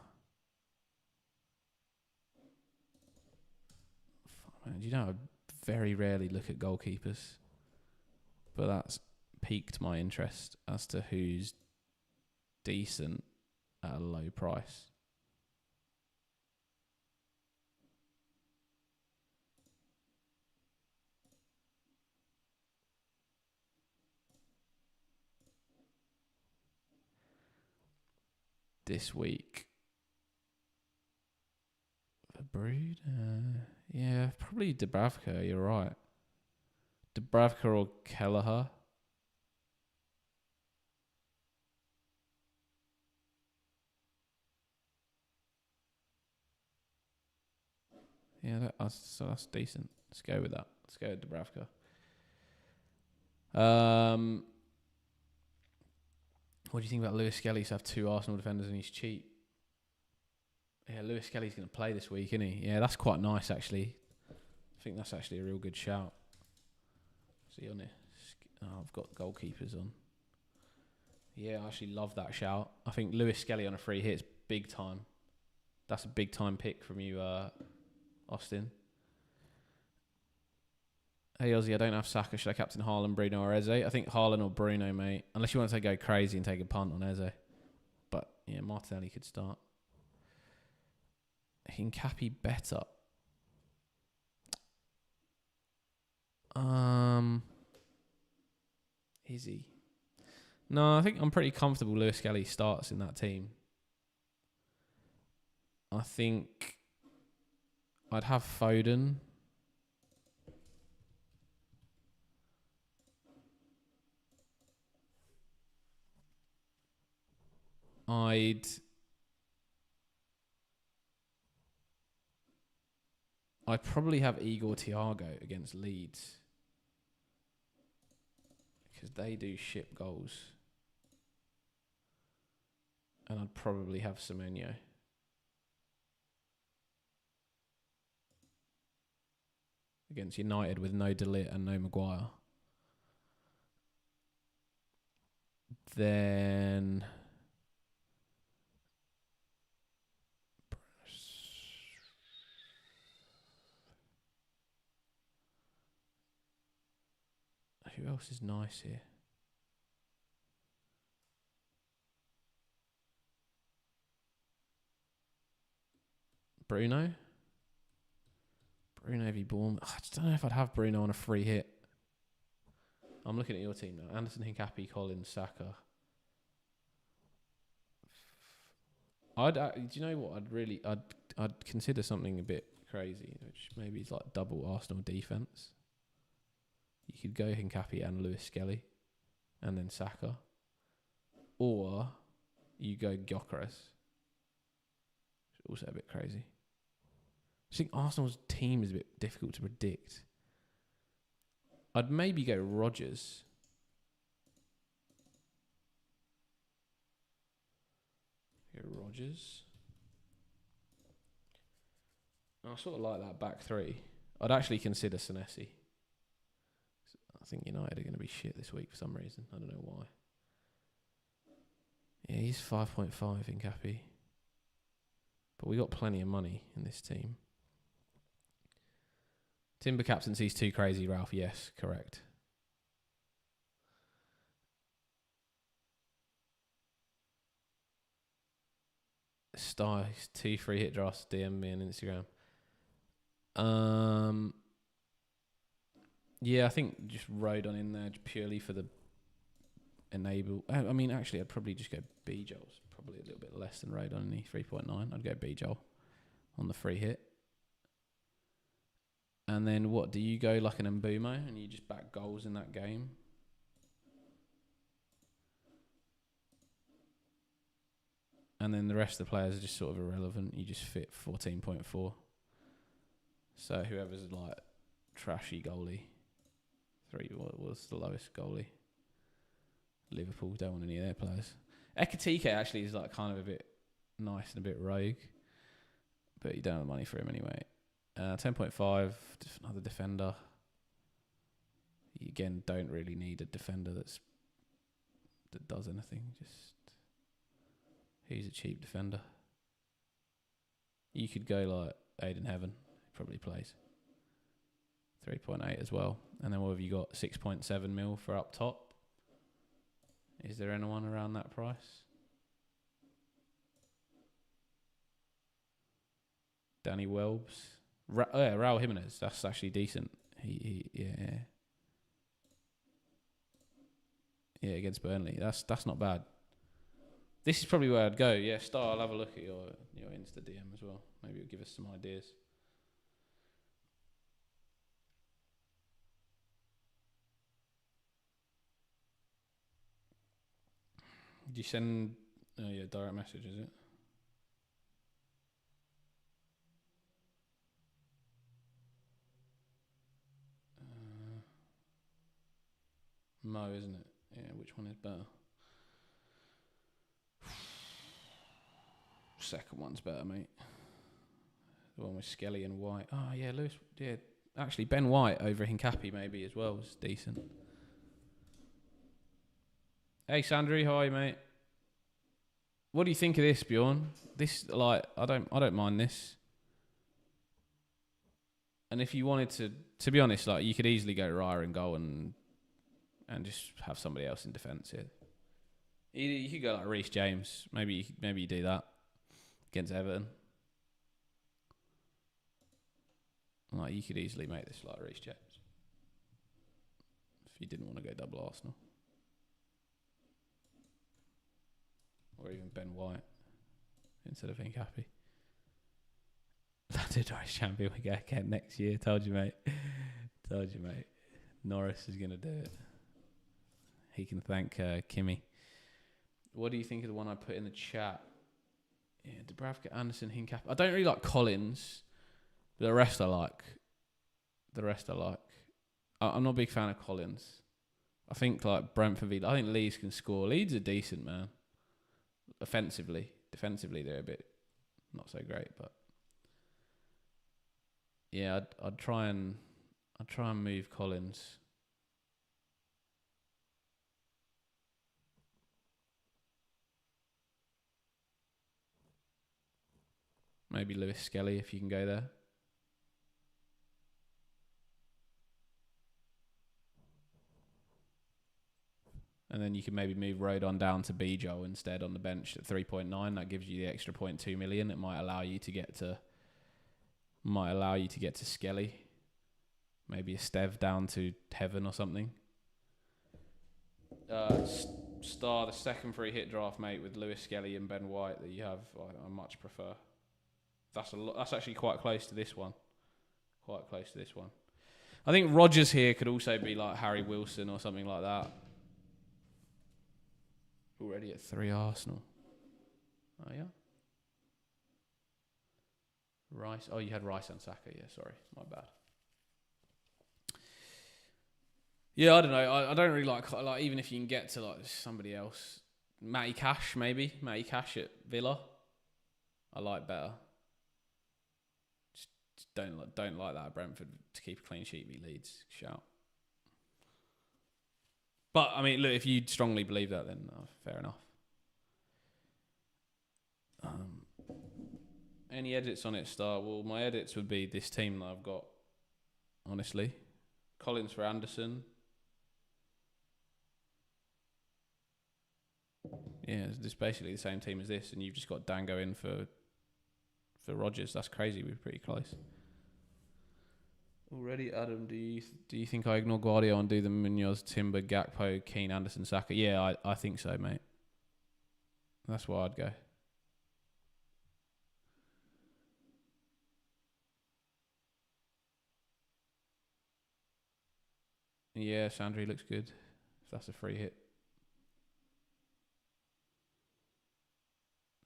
Man, you know, I very rarely look at goalkeepers. But that's piqued my interest as to who's decent at a low price. This week. The Brood? Yeah, probably Dubravka, you're right. Dubravka or Kelleher. Yeah, that's decent. Let's go with that. Let's go with Dubravka. What do you think about Lewis Skelly to have two Arsenal defenders and he's cheap? Yeah, Lewis Skelly's going to play this week, isn't he? Yeah, that's quite nice, actually. I think that's actually a real good shout. See on it? Oh, I've got goalkeepers on. Yeah, I actually love that shout. I think Lewis Skelly on a free hit is big time. That's a big time pick from you, Austin. Hey Aussie, I don't have Saka. Should I captain Haaland, Bruno or Eze? I think Haaland or Bruno, mate. Unless you want to go crazy and take a punt on Eze. But yeah, Martinelli could start. Hincapi better. Is he? No, I think I'm pretty comfortable Lewis Skelly starts in that team. I think I'd have Foden. I'd probably have Igor Thiago against Leeds. Because they do ship goals. And I'd probably have Semenyo. against United with no De Ligt and no Maguire. Then who else is nice here? Bruno v Bournemouth. I just don't know if I'd have Bruno on a free hit. I'm looking at your team now. Anderson, Hincapié, Collins, Saka. Do you know what? I'd consider something a bit crazy, which maybe is like double Arsenal defense. You could go Hincapié and Lewis Skelly, and then Saka, or you go Gyökeres. Also a bit crazy. I think Arsenal's team is a bit difficult to predict. I'd maybe go Rodgers. I sort of like that back three. I'd actually consider Senesi. I think United are going to be shit this week for some reason. I don't know why. Yeah, he's 5.5 Hincapié. But we got plenty of money in this team. Timber captaincy's too crazy, Ralph. Yes, correct. Styles, 2 free hit drafts, DM me on Instagram. Yeah, I think just Rodon in there purely for the enable. I mean, actually, I'd probably just go B-Joel's. Probably a little bit less than Rodon in the 3.9. I'd go B-Joel on the free hit. And then what? Do you go like an Mbumo and you just back goals in that game? And then the rest of the players are just sort of irrelevant. You just fit 14.4. So whoever's like trashy goalie. 3, what was the lowest goalie? Liverpool, don't want any of their players. Ekatike actually is like kind of a bit nice and a bit rogue. But you don't have the money for him anyway. 10.5, another defender. You again don't really need a defender that does anything. Just who's a cheap defender. You could go like Aiden Heaven, probably plays. 3.8 as well. And then what have you got? 6.7 mil for up top. Is there anyone around that price? Danny Welbs. Raul Jimenez. That's actually decent. Yeah, against Burnley. That's not bad. This is probably where I'd go. Yeah, Star, I'll have a look at your Insta DM as well. Maybe it'll give us some ideas. Did you send direct message, is it? Mo, isn't it? Yeah, which one is better? Second one's better, mate. The one with Skelly and White. Oh, yeah, Lewis. Yeah, actually, Ben White over Hincapié maybe as well was decent. Hey, Sandry, how are you, mate? What do you think of this, Bjorn? This, I don't mind this. And if you wanted to be honest, you could easily go Raya in goal and just have somebody else in defence here. You could go like Reece James. Maybe you do that against Everton. You could easily make this like Reece James if you didn't want to go double Arsenal. Or even Ben White instead of Hincapié. That's a nice champion we get again next year. Told you, mate. Norris is going to do it. He can thank Kimmy. What do you think of the one I put in the chat? Yeah, Dubravka, Anderson, Hincapié. I don't really like Collins. But the rest I like. I'm not a big fan of Collins. I think Brentford, I think Leeds can score. Leeds are decent, man. Offensively. Defensively, they're a bit not so great, but yeah, I'd try and I'll try and move Collins. Maybe Lewis Skelly if you can go there. And then you can maybe move Rodon down to Bijo instead on the bench at 3.9. That gives you the extra 0.2 million. It might allow you to get to Skelly. Maybe a Stev down to Heaven or something. Star the second free hit draft, mate, with Lewis Skelly and Ben White that you have. I much prefer. That's actually quite close to this one. I think Rodgers here could also be like Harry Wilson or something like that. Already at 3 Arsenal. Oh, yeah. Rice. Oh, you had Rice and Saka. Yeah, sorry. My bad. Yeah, I don't know. I don't really like even if you can get to like somebody else. Matty Cash, maybe. Matty Cash at Villa. I like better. Just don't like that at Brentford to keep a clean sheet v Leeds. Shout. But, I mean, look, if you strongly believe that, then fair enough. Any edits on it, Star? Well, my edits would be this team that I've got, honestly. Collins for Anderson. Yeah, it's basically the same team as this, and you've just got Dango in for Rodgers. That's crazy. We're pretty close. Already, Adam, do you think I ignore Guardiola and do the Munoz, Timber, Gakpo, Keane, Anderson, Saka? Yeah, I think so, mate. That's where I'd go. Yeah, Sandri looks good. If that's a free hit.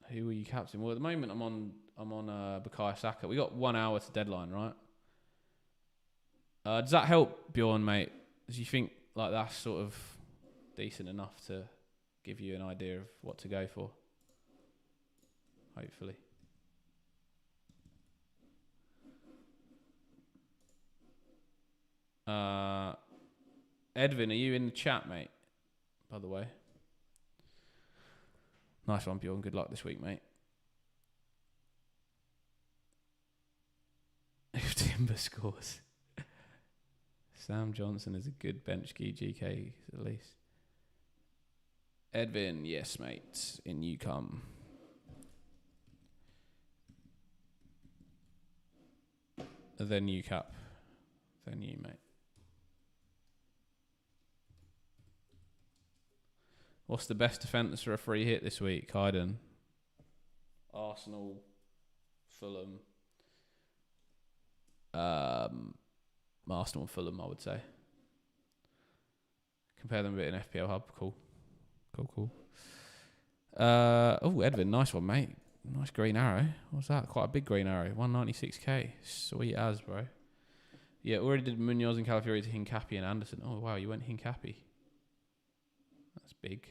Who are you captain? Well, at the moment I'm on Bukayo Saka. We got 1 hour to deadline, right? Does that help, Bjorn, mate? Do you think like that's sort of decent enough to give you an idea of what to go for? Hopefully. Edvin, are you in the chat, mate? By the way. Nice one, Bjorn. Good luck this week, mate. If Timber scores. Sam Johnson is a good bench key GK at least. Edvin, yes, mate. In you come. Then you, Cap. Then you, mate. What's the best defence for a free hit this week, Hayden? Arsenal, Fulham. Arsenal and Fulham, I would say. Compare them a bit in FPL Hub. Cool. Oh, Edwin, nice one, mate. Nice green arrow. What's that? Quite a big green arrow. 196k. Sweet as, bro. Yeah, already did Munoz and Calafiori to Hincapi and Anderson. Oh, wow, you went Hincapi. That's big.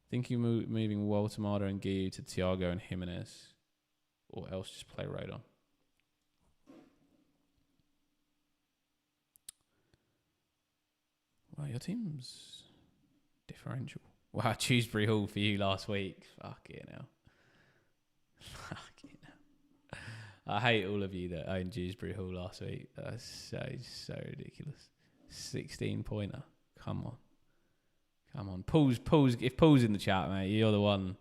Thinking moving Waltamada and Guiu to Thiago and Jimenez. Or else just play Rodon. Wow, your team's differential. Wow, Dewsbury Hall for you last week. Fuck it now. I hate all of you that owned Dewsbury Hall last week. That's so ridiculous. 16-pointer. Come on. Paul's. If Paul's in the chat, mate, you're the one.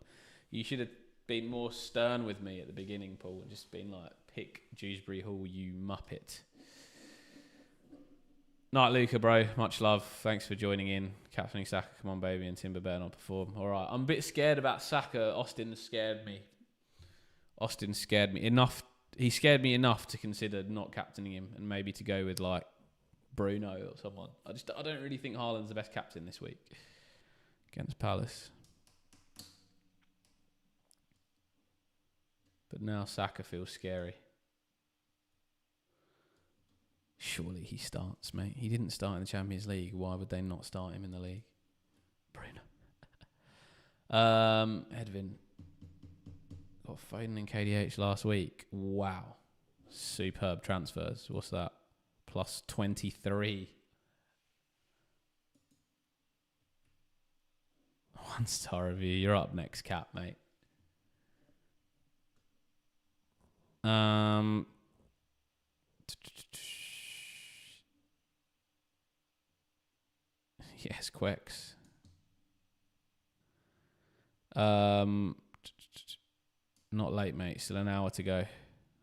You should have been more stern with me at the beginning, Paul, and just been like, pick Dewsbury Hall, you muppet. Night, Luca, bro. Much love. Thanks for joining in. Captaining Saka, come on, baby, and Timber better not perform. All right. I'm a bit scared about Saka. Austin scared me enough. He scared me enough to consider not captaining him and maybe to go with like Bruno or someone. I don't really think Haaland's the best captain this week against Palace. But now Saka feels scary. Surely he starts, mate. He didn't start in the Champions League. Why would they not start him in the league? Bruno. Edvin. Got Foden and KDH last week. Wow. Superb transfers. What's that? plus 23. 1-star review. You're up next, Cap, mate. Yes, Quex. Not late, mate. Still an hour to go.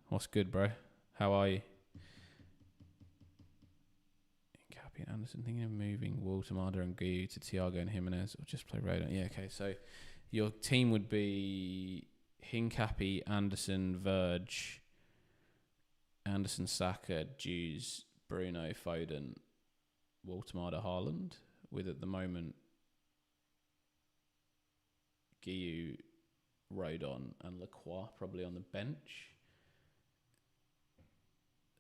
What's good, bro? How are you? Cappy and Anderson thinking of moving Waltamada and Guyu to Thiago and Jimenez, or just play Rodon. Yeah, okay. So your team would be Hincapi, Anderson, Verge, Anderson, Saka, Jews, Bruno, Foden, Waltamada, Haaland, with at the moment Guyu, Rodon, and Lacroix probably on the bench.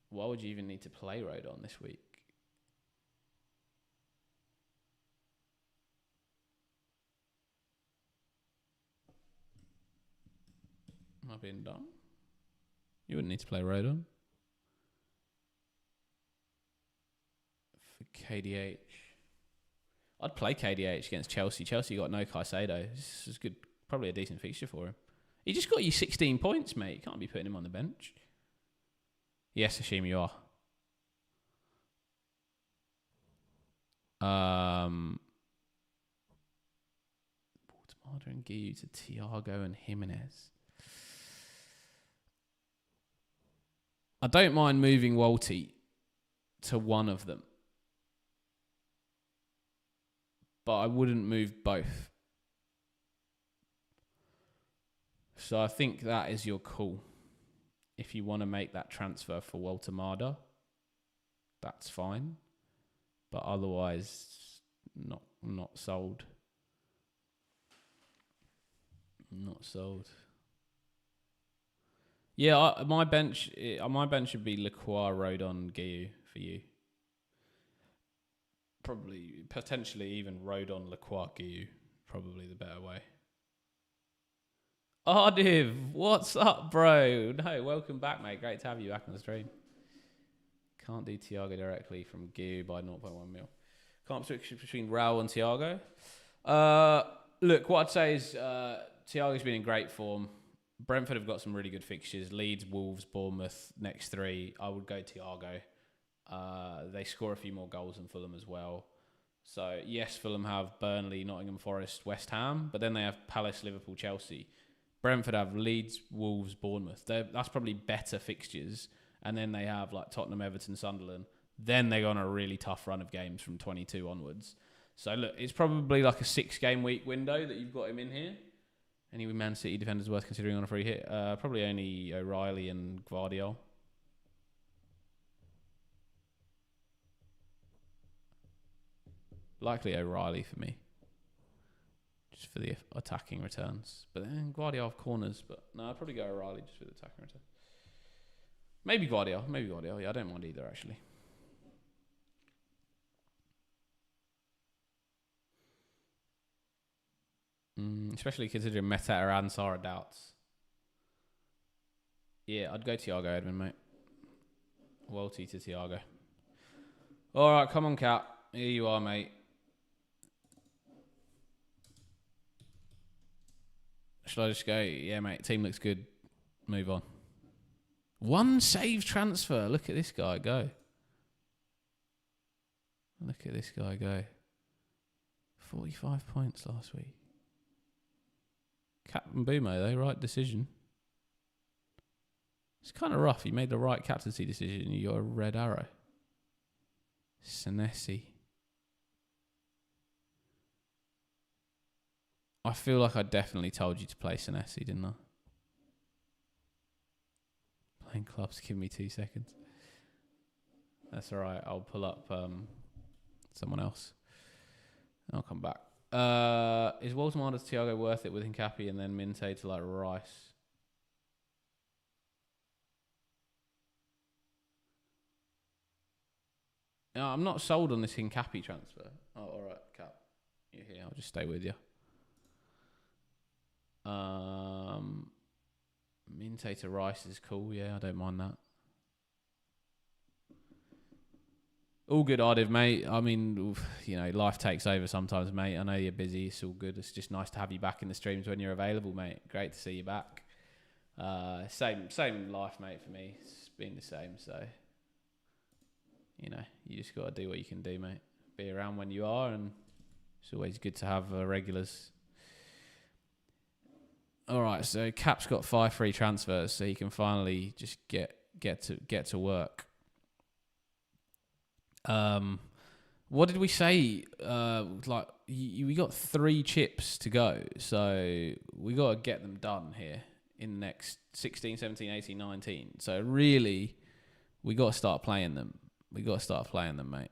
Why would you even need to play Rodon this week? Am I being dumb? You wouldn't need to play Rodon. For KDH. I'd play KDH against Chelsea. Chelsea got no Caicedo. This is good. Probably a decent fixture for him. He just got you 16 points, mate. You can't be putting him on the bench. Yes, Hashim, you are. Waltamada and Guyu to Thiago and Jimenez. I don't mind moving Walty to one of them, but I wouldn't move both. So I think that is your call. If you want to make that transfer for Waltamada, that's fine. But otherwise, not sold. Not sold. Yeah, my bench should be Lacroix, Rodon, Guyu for you. Probably, potentially even Rodon, Lacroix, Guyu. Probably the better way. Ardiv, what's up, bro? No, welcome back, mate. Great to have you back on the stream. Can't do Thiago directly from Guyu by 0.1 mil. Can't switch between Raul and Thiago. Look, what I'd say is Thiago's been in great form. Brentford have got some really good fixtures. Leeds, Wolves, Bournemouth, next 3. I would go Thiago. They score a few more goals than Fulham as well. So, yes, Fulham have Burnley, Nottingham Forest, West Ham, but then they have Palace, Liverpool, Chelsea. Brentford have Leeds, Wolves, Bournemouth. That's probably better fixtures. And then they have like Tottenham, Everton, Sunderland. Then they go on a really tough run of games from 22 onwards. So, look, it's probably like a 6-game week window that you've got him in here. Any Man City defenders worth considering on a free hit? Probably only O'Reilly and Gvardiol. Likely O'Reilly for me. Just for the attacking returns. But then Gvardiol have corners. But no, I'd probably go O'Reilly just for the attacking returns. Maybe Gvardiol. Yeah, I don't mind either, actually. Especially considering Mateta and Sarah doubts. Yeah, I'd go Thiago Edmund, mate. Walty to Thiago. All right, come on, Cap. Here you are, mate. Should I just go? Yeah, mate. Team looks good. Move on. 1 save transfer. Look at this guy go. Look at this guy go. 45 points last week. Captain Bumo, though, right decision. It's kind of rough. You made the right captaincy decision. You got a red arrow. Senesi. I feel like I definitely told you to play Senesi, didn't I? Playing clubs, give me 2 seconds. That's all right. I'll pull up someone else. I'll come back. Is Waltamada to Thiago worth it with Hincapi and then Minte to like Rice? No, I'm not sold on this Hincapi transfer. Oh, all right, Cap. You're here. I'll just stay with you. Minte to Rice is cool. Yeah, I don't mind that. All good, Ardiv, mate. I mean, life takes over sometimes, mate. I know you're busy. It's all good. It's just nice to have you back in the streams when you're available, mate. Great to see you back. Same life, mate, for me. It's been the same. So, you just got to do what you can do, mate. Be around when you are, and it's always good to have regulars. All right, so Cap's got 5 free transfers, so he can finally just get to work. What did we say? We got 3 chips to go, so we got to get them done here in the next 16, 17, 18, 19. So really, we got to start playing them. Mate.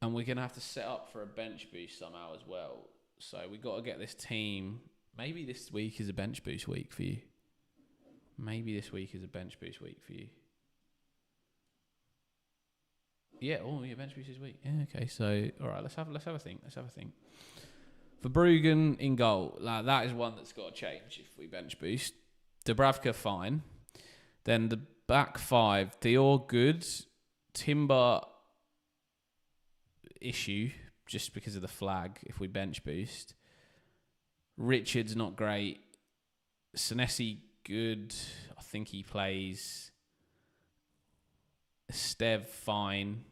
And we're going to have to set up for a bench boost somehow as well. So we got to get this team. Maybe this week is a bench boost week for you. Yeah, bench boost this week. Yeah, okay. So, all right, let's have a think. Verbruggen in goal. That is one that's got to change if we bench boost. Dubravka, fine. Then the back 5, Dior, good. Timber, issue, just because of the flag if we bench boost. Richards, not great. Senesi, good. I think he plays. Stev, fine.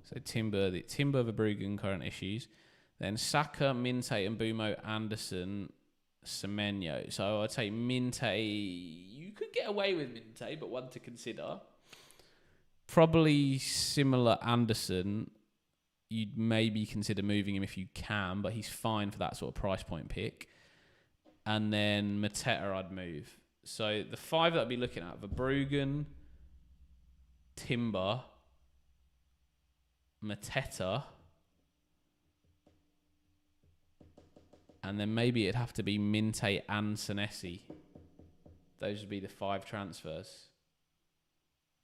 So Timber, Verbruggen, current issues. Then Saka, Minte, and Mbumo, Anderson, Semenyo. So I'd say Minte, you could get away with Minte, but one to consider. Probably similar Anderson. You'd maybe consider moving him if you can, but he's fine for that sort of price point pick. And then Mateta I'd move. So the 5 that I'd be looking at, Verbruggen, Timber, Mateta, and then maybe it'd have to be Minte and Senesi. Those would be the 5 transfers.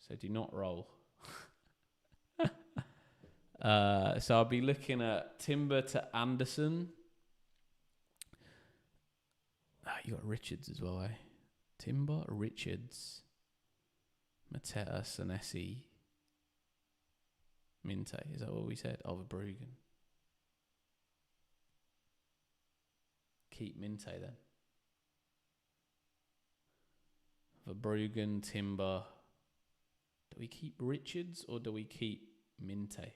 So do not roll. So I'll be looking at Timber to Anderson. You got Richards as well, eh? Timber, Richards, Mateta, Senesi, Minte. Is that what we said? Verbruggen. Keep Minte then. Verbruggen, Timber. Do we keep Richards or do we keep Minte?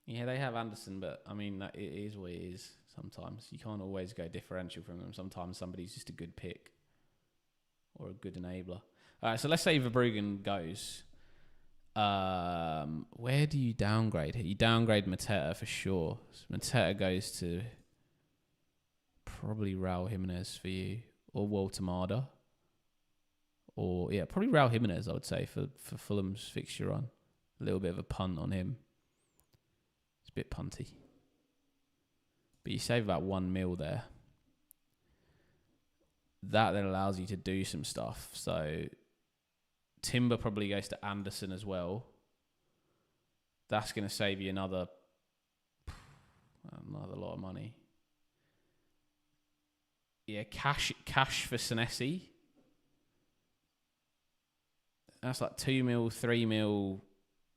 Yeah, they have Anderson, but I mean, it is what it is sometimes. You can't always go differential from them. Sometimes somebody's just a good pick or a good enabler. All right, so let's say Verbruggen goes. Where do you downgrade? You downgrade Mateta for sure. So Mateta goes to probably Raul Jimenez for you, or Walter Marda. Or, yeah, probably Raul Jimenez, I would say, for Fulham's fixture run. A little bit of a punt on him. It's a bit punty. But you save about 1 mil there. That then allows you to do some stuff. So Timber probably goes to Anderson as well. That's going to save you another lot of money. Yeah, cash for Senesi. That's like 2 mil, 3 mil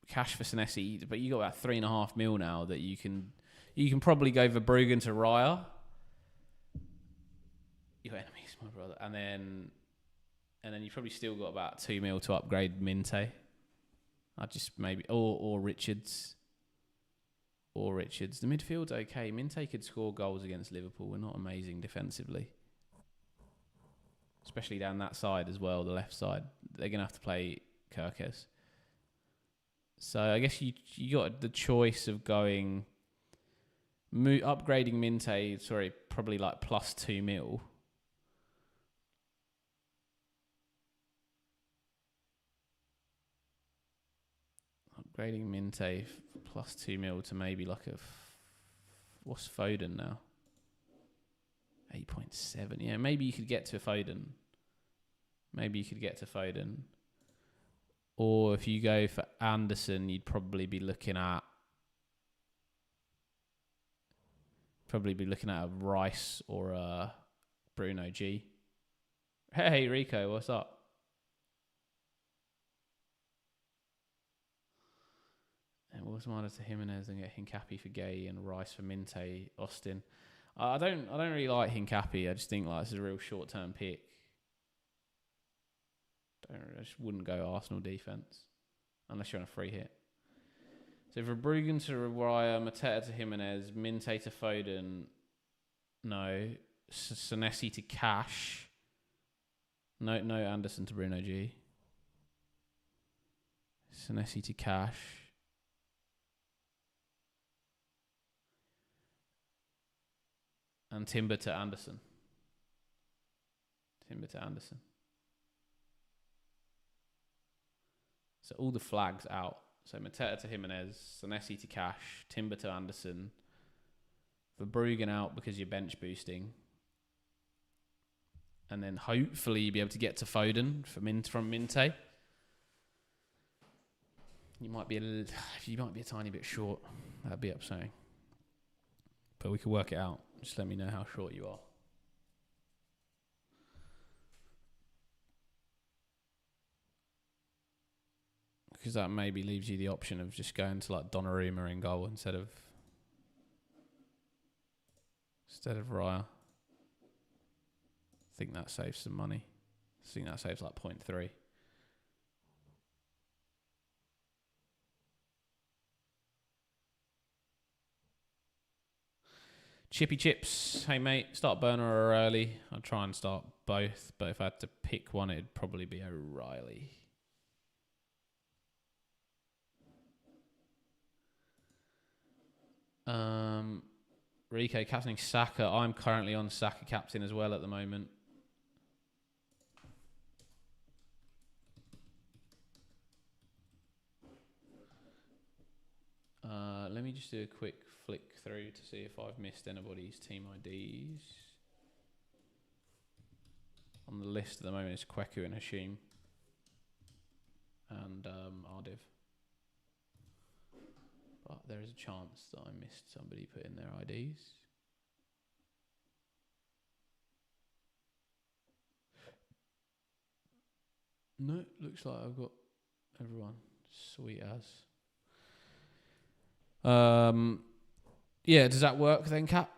cash for Senesi, but you got about 3.5 mil now that you can probably go Verbruggen to Raya. Your enemies, my brother, and then you probably still got about 2 mil to upgrade Minte. I just maybe or Richards. Or Richards. The midfield's okay. Minte could score goals against Liverpool. We're not amazing defensively. Especially down that side as well, the left side. They're going to have to play Kirkes. So I guess you got the choice of going... upgrading Minte, probably like plus 2 mil. Upgrading Minte plus 2 mil to maybe like what's Foden now? 8.7. Yeah, maybe you could get to Foden. Or if you go for Anderson, you'd probably be looking at Probably be looking at a Rice or a Bruno G. Hey, Rico, what's up? And what's Marta to Jimenez and get Hincapi for Gay and Rice for Minte, Austin. I don't really like Hincapi. I just think like this is a real short term pick. I just wouldn't go Arsenal defense unless you're on a free hit. So for Bruggen to Raya, Mateta to Jimenez, Minte to Foden, no, Senesi to Cash, no Anderson to Bruno G, Senesi to Cash, and Timber to Anderson. So all the flags out. So Mateta to Jimenez, Senesi to Cash, Timber to Anderson. Verbruggen out because you're bench boosting. And then hopefully you'll be able to get to Foden from Minte. You might be a tiny bit short. That'd be upsetting. But we could work it out. Just let me know how short you are. Because that maybe leaves you the option of just going to like Donnarumma in goal instead of Raya. I think that saves some money. I think that saves like 0.3. Chippy Chips. Hey mate, start Burner or O'Reilly. I'll try and start both, but if I had to pick one, it'd probably be O'Reilly. Rico captaining Saka. I'm currently on Saka captain as well at the moment. Let me just do a quick flick through to see if I've missed anybody's team IDs. On the list at the moment is Kweku and Hashim. And Ardiv. But there is a chance that I missed somebody put in their IDs. No, looks like I've got everyone. Sweet as. Yeah, does that work then, Cap?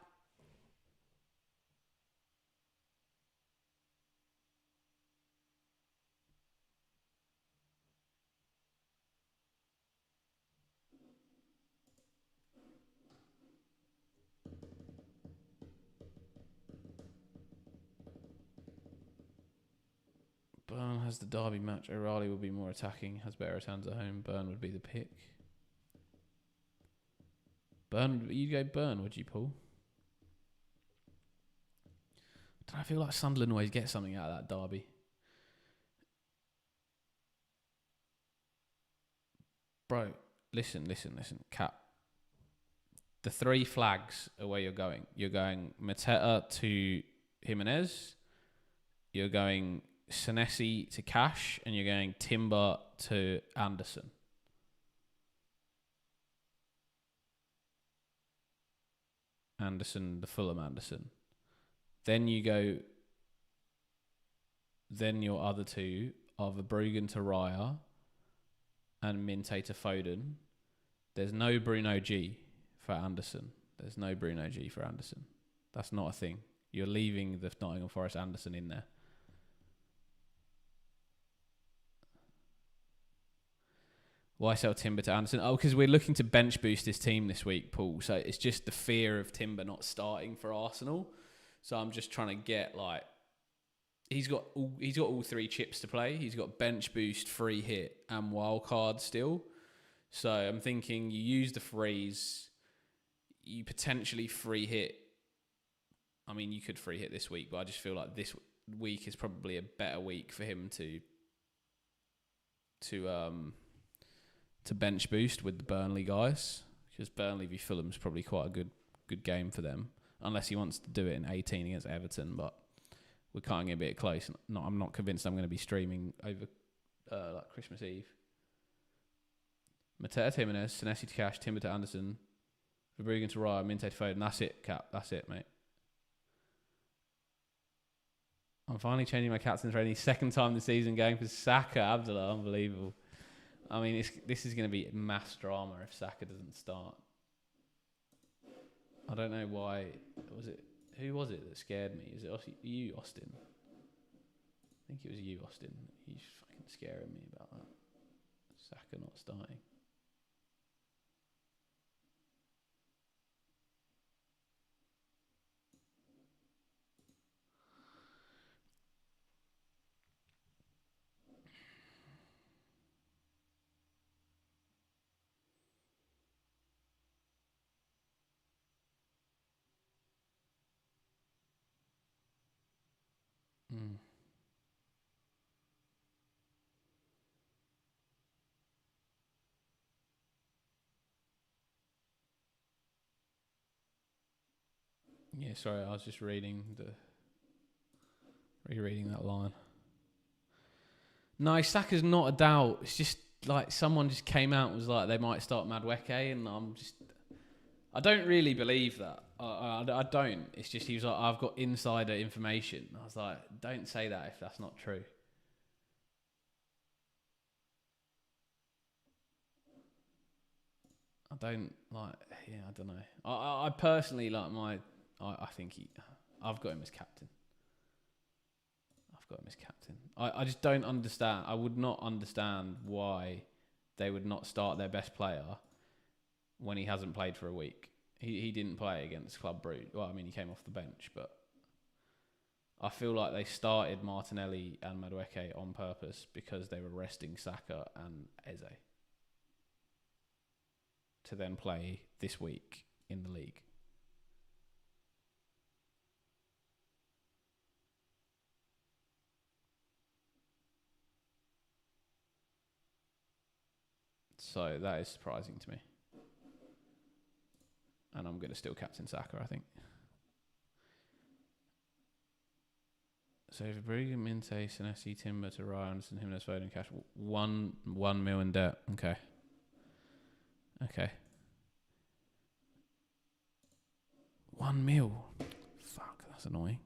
Burn has the derby match. O'Reilly will be more attacking, has better returns at home. Burn would be the pick. You'd go Burn, would you, Paul? I feel like Sunderland always get something out of that derby. Bro, listen, Cap. The three flags are where you're going. You're going Mateta to Jimenez. You're going Senesi to Cash. And you're going Timber to Anderson. The Fulham Anderson. Then you go. Then your other two are Verbruggen to Raya and Minte to Foden. There's no Bruno G for Anderson. That's not a thing. You're leaving the Nottingham Forest Anderson in there. Why sell Timber to Anderson? Oh, because we're looking to bench boost this team this week, Paul. So it's just the fear of Timber not starting for Arsenal. So I'm just trying to get like he's got all three chips to play. He's got bench boost, free hit, and wildcard still. So I'm thinking you use the freeze, you potentially free hit. I mean, you could free hit this week, but I just feel like this week is probably a better week for him to bench boost with the Burnley guys, because Burnley v Fulham is probably quite a good game for them, unless he wants to do it in 18 against Everton. But we're cutting it a bit close. I'm not convinced I'm going to be streaming over like Christmas Eve. Mateta to Jimenez, Senesi to Cash, Timber to Anderson, Verbruggen to Raya, Minte to Foden. That's it, Cap. That's it, mate. I'm finally changing my captains for any second time this season, going for Saka. Abdullah, unbelievable. I mean, this is going to be mass drama if Saka doesn't start. I don't know why. Who was it that scared me? Is it you, Austin? I think it was you, Austin. You're fucking scaring me about that. Saka not starting. Yeah, sorry, I was just reading rereading that line. No, Saka's not a doubt. It's just like someone just came out and was like they might start Madueke, and I don't really believe that. I don't. It's just he was like, I've got insider information. I was like, don't say that if that's not true. I don't know. I personally like I think I've got him as captain. I just don't understand. I would not understand why they would not start their best player when he hasn't played for a week. He didn't play against Club Brugge. Well, I mean, he came off the bench, but I feel like they started Martinelli and Madueke on purpose because they were resting Saka and Eze to then play this week in the league. So that is surprising to me. And I'm going to still captain Saka, I think. So Verbruggen, Minte, Senesi, Timber to Raya, Anderson, Jimenez, Foden, cash. 1 mil in debt. Okay. 1 mil. Fuck, that's annoying.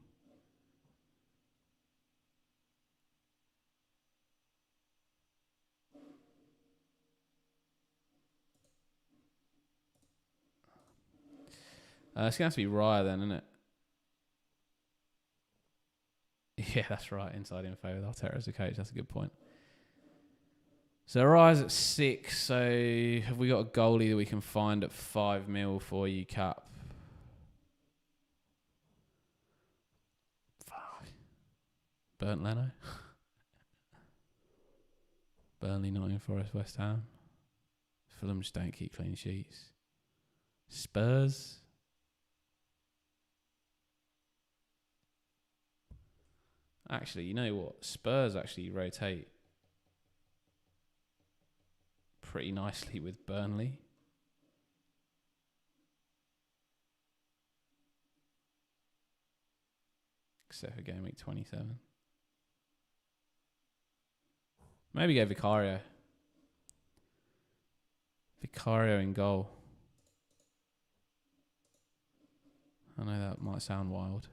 It's going to have to be Raya then, isn't it? Yeah, that's right. Inside info with Arteta as a coach. That's a good point. So Raya's at 6. So have we got a goalie that we can find at 5 mil for you, Cap? Fuck. Burnt Leno. Burnley, Nottingham Forest, West Ham. Fulham just don't keep clean sheets. Spurs. Actually, you know what? Spurs actually rotate pretty nicely with Burnley. Except for game week 27. Maybe go Vicario. Vicario in goal. I know that might sound wild.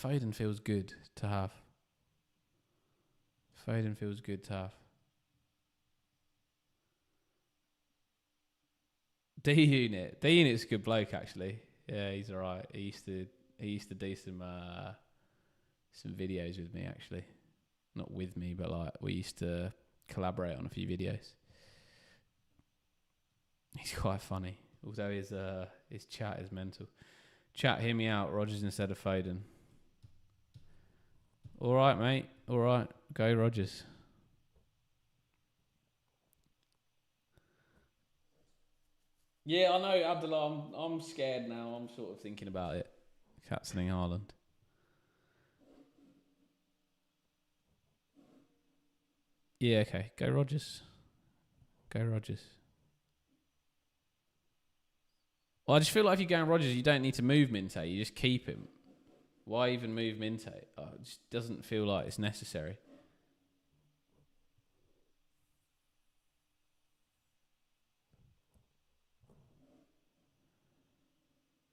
Foden feels good to have. D-Unit's a good bloke actually. Yeah, he's alright. He used to do some videos with me actually. Not with me, but like we used to collaborate on a few videos. He's quite funny. Although his chat is mental. Chat, hear me out. Rodgers instead of Foden. All right, mate. All right. Go Rodgers. Yeah, I know, Abdullah. I'm scared now. I'm sort of thinking about it. Captaining Haaland. Yeah, okay. Go Rodgers. Well, I just feel like if you're going Rodgers, you don't need to move Minte. You just keep him. Why even move Minte? It just doesn't feel like it's necessary.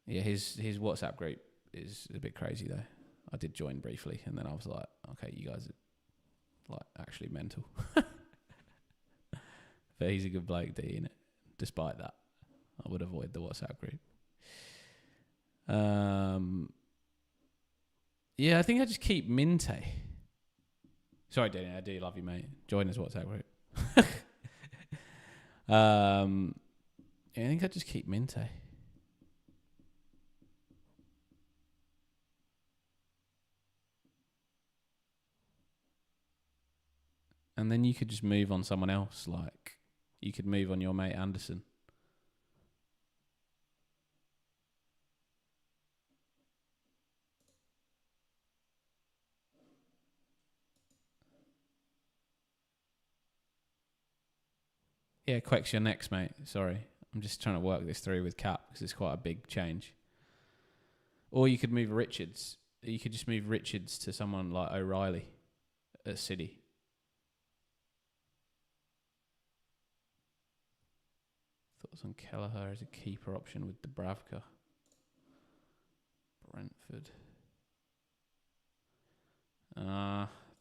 Yeah, his WhatsApp group is a bit crazy though. I did join briefly, and then I was like, okay, you guys are like actually mental. But he's a good bloke, D, innit? Despite that, I would avoid the WhatsApp group. Yeah, I think I just keep Minte. Sorry, Danny, I do love you, mate. Join his WhatsApp group. Yeah, I think I just keep Minte. And then you could just move on someone else. Like, you could move on your mate Anderson. Yeah, Quex, you're next, mate. Sorry. I'm just trying to work this through with Cap because it's quite a big change. Or you could move Richards. You could just move Richards to someone like O'Reilly at City. Thoughts on Kelleher as a keeper option with Dubravka. Brentford.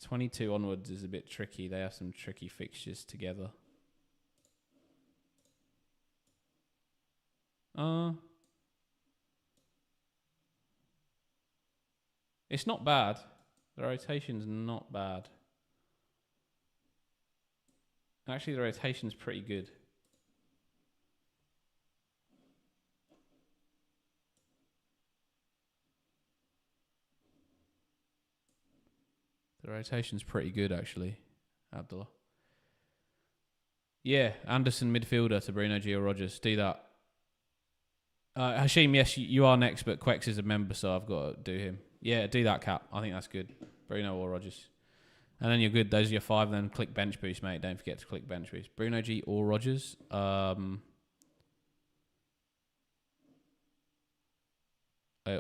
22 onwards is a bit tricky. They have some tricky fixtures together. It's not bad. The rotation's not bad. Actually, the rotation's pretty good. The rotation's pretty good, actually, Abdullah. Yeah, Anderson midfielder to Bruno G or Rogers. Do that. Hashim, yes, you are next, but Quex is a member, so I've got to do him. Yeah, do that, Cap. I think that's good. Bruno or Rogers. And then you're good. Those are your 5. Then click bench boost, mate. Don't forget to click bench boost. Bruno G or Rogers. I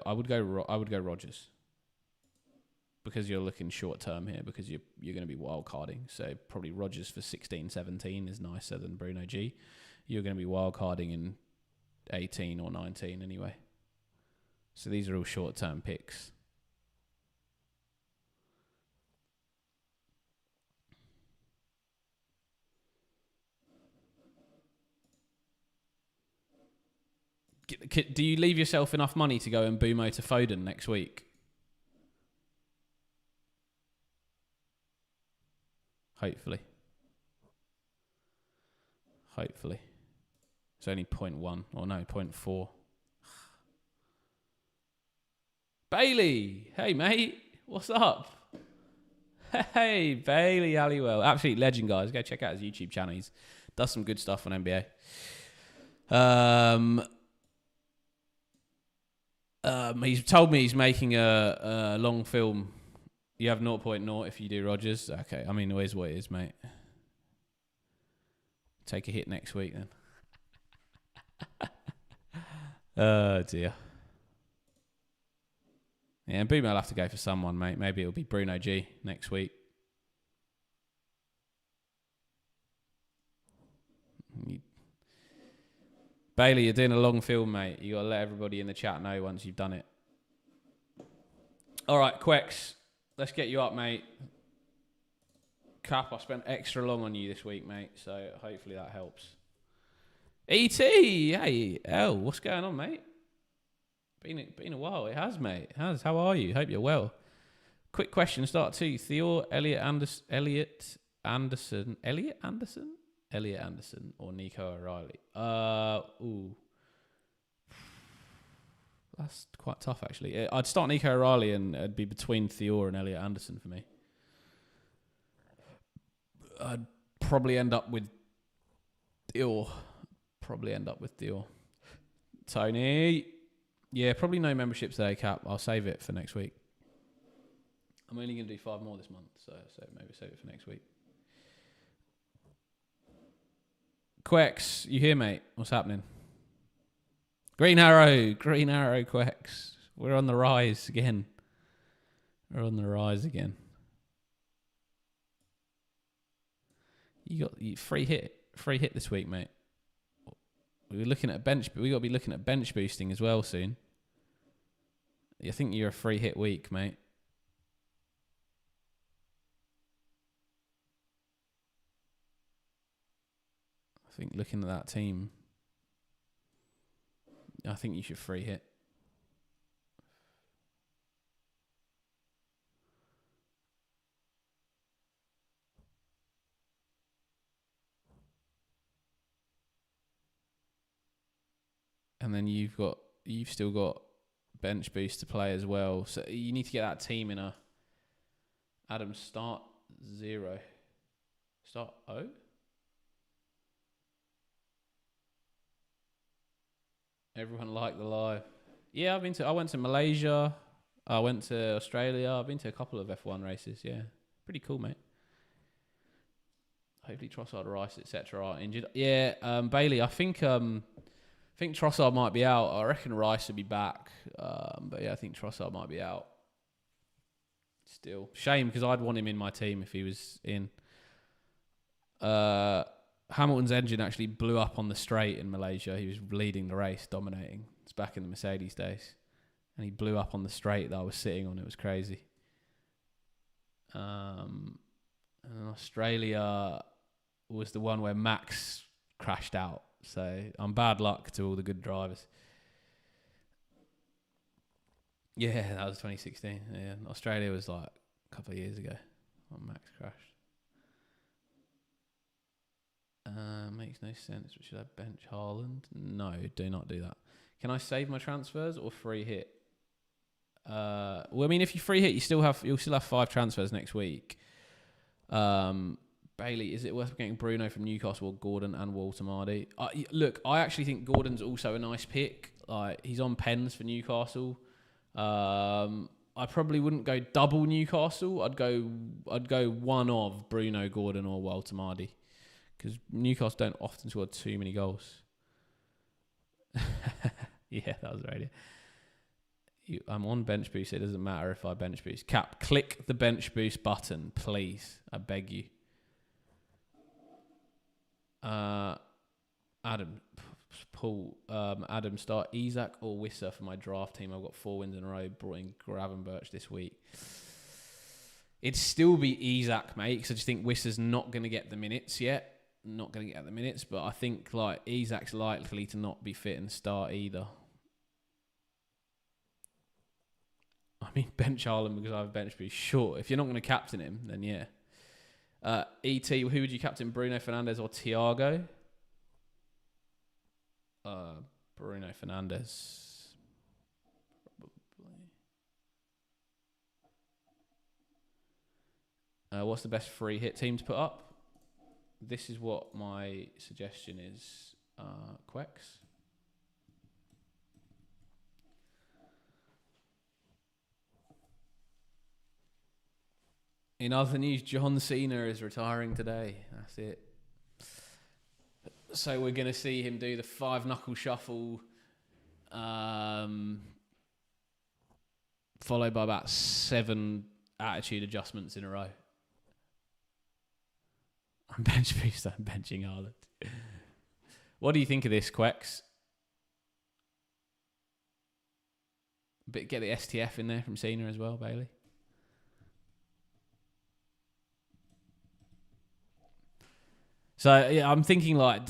would go Rogers because you're looking short term here because you're going to be wild carding. So probably Rogers for 16, 17 is nicer than Bruno G. You're going to be wild carding in 18 or 19 anyway. So these are all short term picks. Do you leave yourself enough money to go and Bumo to Foden next week? Hopefully. It's only 0.1 or no, 0.4. Bailey! Hey, mate. What's up? Hey, Bailey Halliwell. Absolute legend, guys. Go check out his YouTube channel. He does some good stuff on NBA. He's told me he's making a long film. You have 0.0 if you do Rogers. Okay, I mean, it is what it is, mate. Take a hit next week, then. Oh, dear. Yeah, and Boomer will have to go for someone, mate. Maybe it'll be Bruno G next week. Bailey, you're doing a long film, mate. You got to let everybody in the chat know once you've done it. All right, Quex, let's get you up, mate. Cap, I spent extra long on you this week, mate, so hopefully that helps. E.T., hey, L, what's going on, mate? Been a while. It has, mate. It has. How are you? Hope you're well. Quick question, start 2. Theo, Elliot Anderson, or Nico O'Reilly? That's quite tough, actually. I'd start Nico O'Reilly, and it'd be between Theo and Elliot Anderson for me. I'd probably end up with Theo. Tony. Yeah, probably no memberships there, Cap. I'll save it for next week. I'm only going to do 5 more this month, so maybe save it for next week. Quex, you here, mate? What's happening? Green Arrow, Quex. We're on the rise again. You got free hit this week, mate. We got to be looking at bench boosting as well soon. I think you're a free hit week, mate. I think looking at that team, I think you should free hit. And then you've still got bench boost to play as well. So you need to get that team in a Adam start 0. Start 0? Everyone liked the live. Yeah, I went to Malaysia. I went to Australia. I've been to a couple of F1 races. Yeah, pretty cool, mate. Hopefully Trossard, Rice, etc. are injured. Yeah, Bailey. I think Trossard might be out. I reckon Rice will be back. But yeah, I think Trossard might be out. Still, shame because I'd want him in my team if he was in. Hamilton's engine actually blew up on the straight in Malaysia. He was leading the race, dominating. It's back in the Mercedes days. And he blew up on the straight that I was sitting on. It was crazy. And Australia was the one where Max crashed out. So I'm bad luck to all the good drivers. Yeah, that was 2016. Yeah, Australia was like a couple of years ago when Max crashed. Makes no sense. Should I bench Haaland? No, do not do that. Can I save my transfers or free hit? Well, I mean, if you free hit, you'll still have 5 transfers next week. Bailey, is it worth getting Bruno from Newcastle or Gordon and Walter Mardy? Look, I actually think Gordon's also a nice pick. Like he's on pens for Newcastle. I probably wouldn't go double Newcastle. I'd go one of Bruno, Gordon, or Walter Mardy. Because Newcastle don't often score too many goals. Yeah, that was right. I'm on bench boost. It doesn't matter if I bench boost. Cap, click the bench boost button, please. I beg you. Adam, start Isak or Wissa for my draft team. I've got 4 wins in a row. Brought in Gravenberch this week. It'd still be Isak, mate, because I just think Wissa's not going to get the minutes yet. But I think like Isak's likely to not be fit and start either. I mean, bench Haaland because I have bench boost. Sure, if you're not going to captain him, then yeah. ET, who would you captain, Bruno Fernandes or Thiago? Bruno Fernandes. Probably. What's the best free hit team to put up? This is what my suggestion is, Quex. In other news, John Cena is retiring today. That's it. So we're going to see him do the 5-knuckle shuffle, followed by about 7 attitude adjustments in a row. I'm benching Haaland. What do you think of this, Quex? But get the STF in there from Cena as well, Bailey. So yeah, I'm thinking like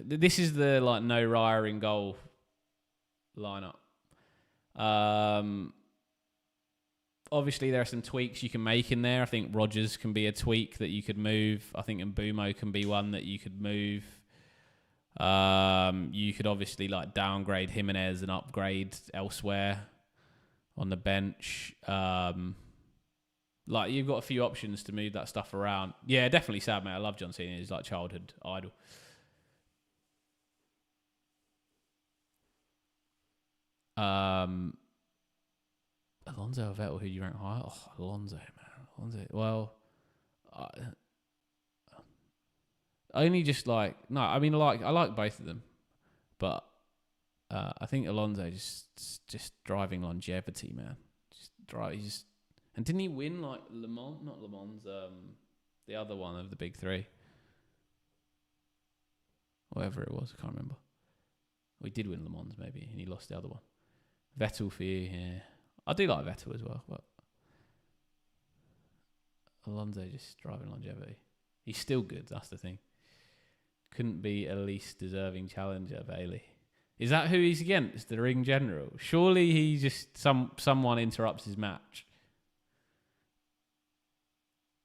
this is the like no Raya in goal lineup. Obviously, there are some tweaks you can make in there. I think Rodgers can be a tweak that you could move. I think Mbumo can be one that you could move. You could obviously like downgrade Jimenez and upgrade elsewhere on the bench. Like you've got a few options to move that stuff around. Yeah, definitely sad, mate. I love John Cena. He's like childhood idol. Alonso or Vettel, who do you rank higher? Oh, Alonso, man. Alonso. Well, only just like no. I mean, I like both of them, but I think Alonso just driving longevity, man. And didn't he win like Le Mans? Not Le Mans. The other one of the big 3. Whatever it was, I can't remember. Well, he did win Le Mans maybe, and he lost the other one. Vettel for you, yeah. I do like Vettel as well, but Alonso just driving longevity. He's still good, that's the thing. Couldn't be a least deserving challenger, Bailey. Is that who he's against, the ring general? Surely he just someone interrupts his match.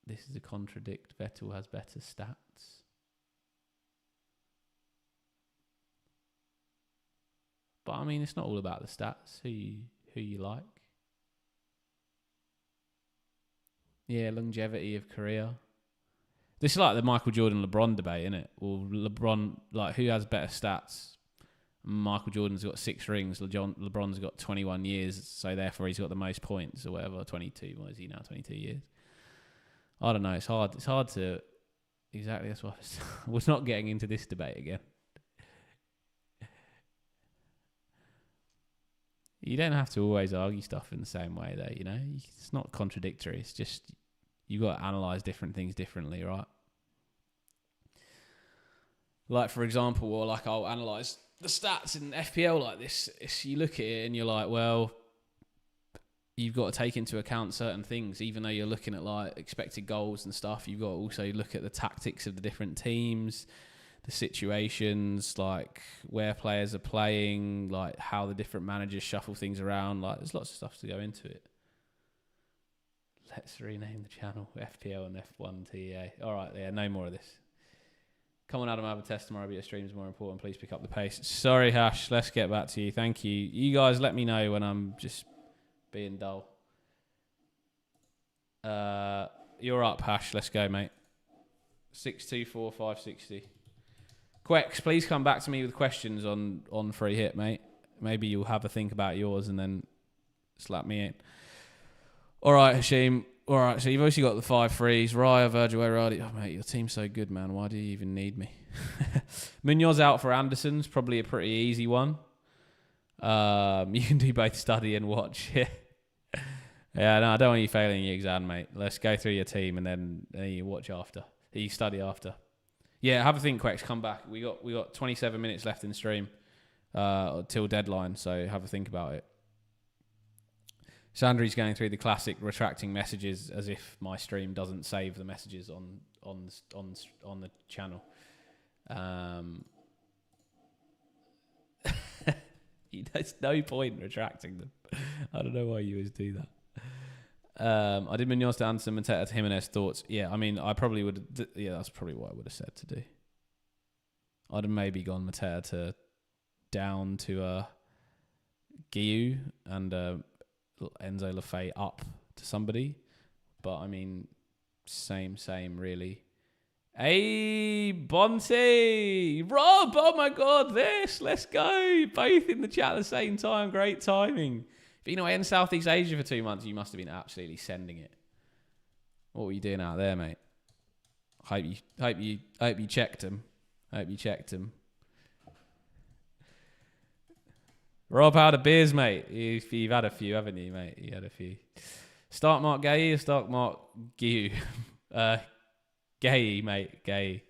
This is a contradict. Vettel has better stats. But I mean, it's not all about the stats. Who you like? Yeah, longevity of career. This is like the Michael Jordan LeBron debate, isn't it? Well, LeBron, like, who has better stats? Michael Jordan's got 6 rings. LeBron's got 21 years, so therefore he's got the most points or whatever. 22. What is he now? 22 years. I don't know. It's hard. It's hard to exactly. That's why I was not getting into this debate again. You don't have to always argue stuff in the same way, though. You know, it's not contradictory. It's just you got to analyze different things differently, right? Like, for example, or like I'll analyze the stats in FPL like this. You look at it and you're like, well, you've got to take into account certain things, even though you're looking at like expected goals and stuff. You've got to also look at the tactics of the different teams, the situations, like where players are playing, like how the different managers shuffle things around. Like, there's lots of stuff to go into it. Let's rename the channel FPL and F1 TEA. All right, yeah, no more of this. Come on, Adam, I have a test tomorrow, but your stream is more important. Please pick up the pace. Sorry, Hash. Let's get back to you. Thank you. You guys let me know when I'm just being dull. You're up, Hash. Let's go, mate. 624-560. Quex, please come back to me with questions on free hit, mate. Maybe you'll have a think about yours and then slap me in. All right, Hashim. All right, so you've obviously got the 5 frees. Raya, Virgil, Erradi. Oh, mate, your team's so good, man. Why do you even need me? Munoz out for Anderson's probably a pretty easy one. You can do both study and watch. Yeah, no, I don't want you failing your exam, mate. Let's go through your team and then you watch after. You study after. Yeah, have a think, Quex. Come back. We got 27 minutes left in the stream till deadline, so have a think about it. Sandry's going through the classic retracting messages as if my stream doesn't save the messages on the channel. There's no point retracting them. I don't know why you always do that. I did Munoz to Anderson, Mateta to Jimenez. Thoughts? Yeah, I mean, I probably would. Yeah, that's probably what I would have said to do. I'd have maybe gone Mateta to down to Guiu and Enzo Lafay up to somebody. But I mean, same really. Hey, Bonte! Rob! Oh my God, let's go! Both in the chat at the same time. Great timing. But you know, in Southeast Asia for 2 months, you must have been absolutely sending it. What were you doing out there, mate? Hope you checked him. Hope you checked him. Rob, how the beers, mate? You've had a few, haven't you, mate? You had a few. Start Mark Gay or start Mark Guiu? Gay, mate. Gay.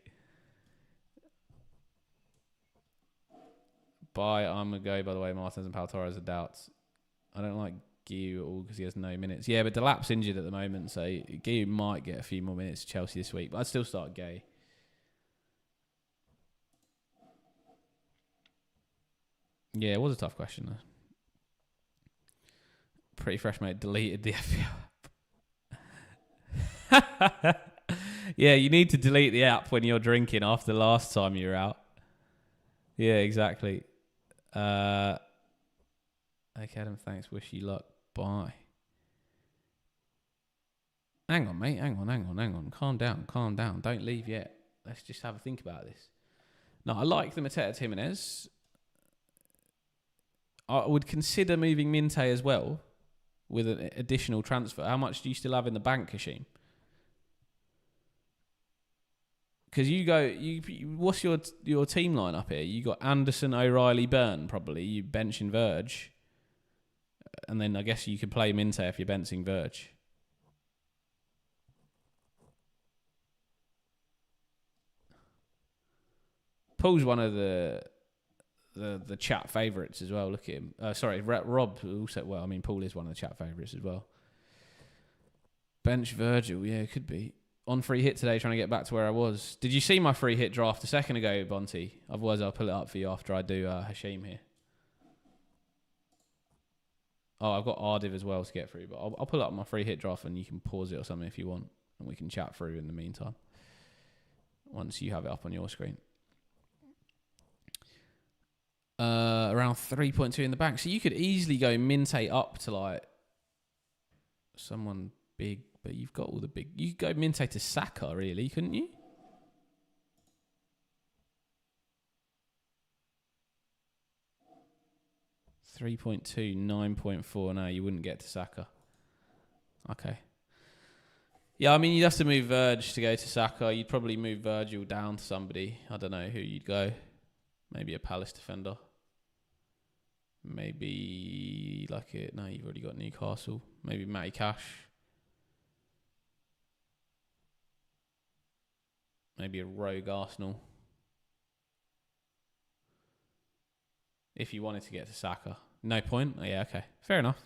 Bye, I'm going to go, by the way. Martins and Pau Torres are doubts. I don't like Guiu at all because he has no minutes. Yeah, but Delap's injured at the moment, so Guiu might get a few more minutes to Chelsea this week, but I'd still start Gay. Yeah, it was a tough question, though. Pretty fresh, mate. Deleted the FPL app. Yeah, you need to delete the app when you're drinking after the last time you were out. Yeah, exactly. Okay, Adam, thanks. Wish you luck. Bye. Hang on, mate. Hang on. Calm down. Don't leave yet. Let's just have a think about this. No, I like the Mateta Jimenez. I would consider moving Minte as well with an additional transfer. How much do you still have in the bank, Hashim? Because what's your team line up here? You got Anderson, O'Reilly, Byrne, probably. You benching Verge. And then I guess you could play Minte if you're benching Verge. Paul's one of the the chat favourites as well. Look at him. Sorry, Rob also. Well, I mean, Paul is one of the chat favourites as well. Bench Virgil, yeah, it could be. On free hit today, trying to get back to where I was. Did you see my free hit draft a second ago, Bonty? Otherwise, I'll pull it up for you after I do Hashim here. Oh, I've got Ardiv as well to get through, but I'll pull up my free hit draft and you can pause it or something if you want, and we can chat through in the meantime once you have it up on your screen. Around 3.2 in the bank, so you could easily go Minte up to like someone big, but you've got all the big. You could go Minte to Saka, really, couldn't you? $3.2, 9.4. No, you wouldn't get to Saka. Okay. Yeah, I mean, you'd have to move Verge to go to Saka. You'd probably move Virgil down to somebody. I don't know who you'd go. Maybe a Palace defender. Maybe like it. No, you've already got Newcastle. Maybe Matty Cash. Maybe a rogue Arsenal. If you wanted to get to Saka. No point? Oh, yeah, okay. Fair enough.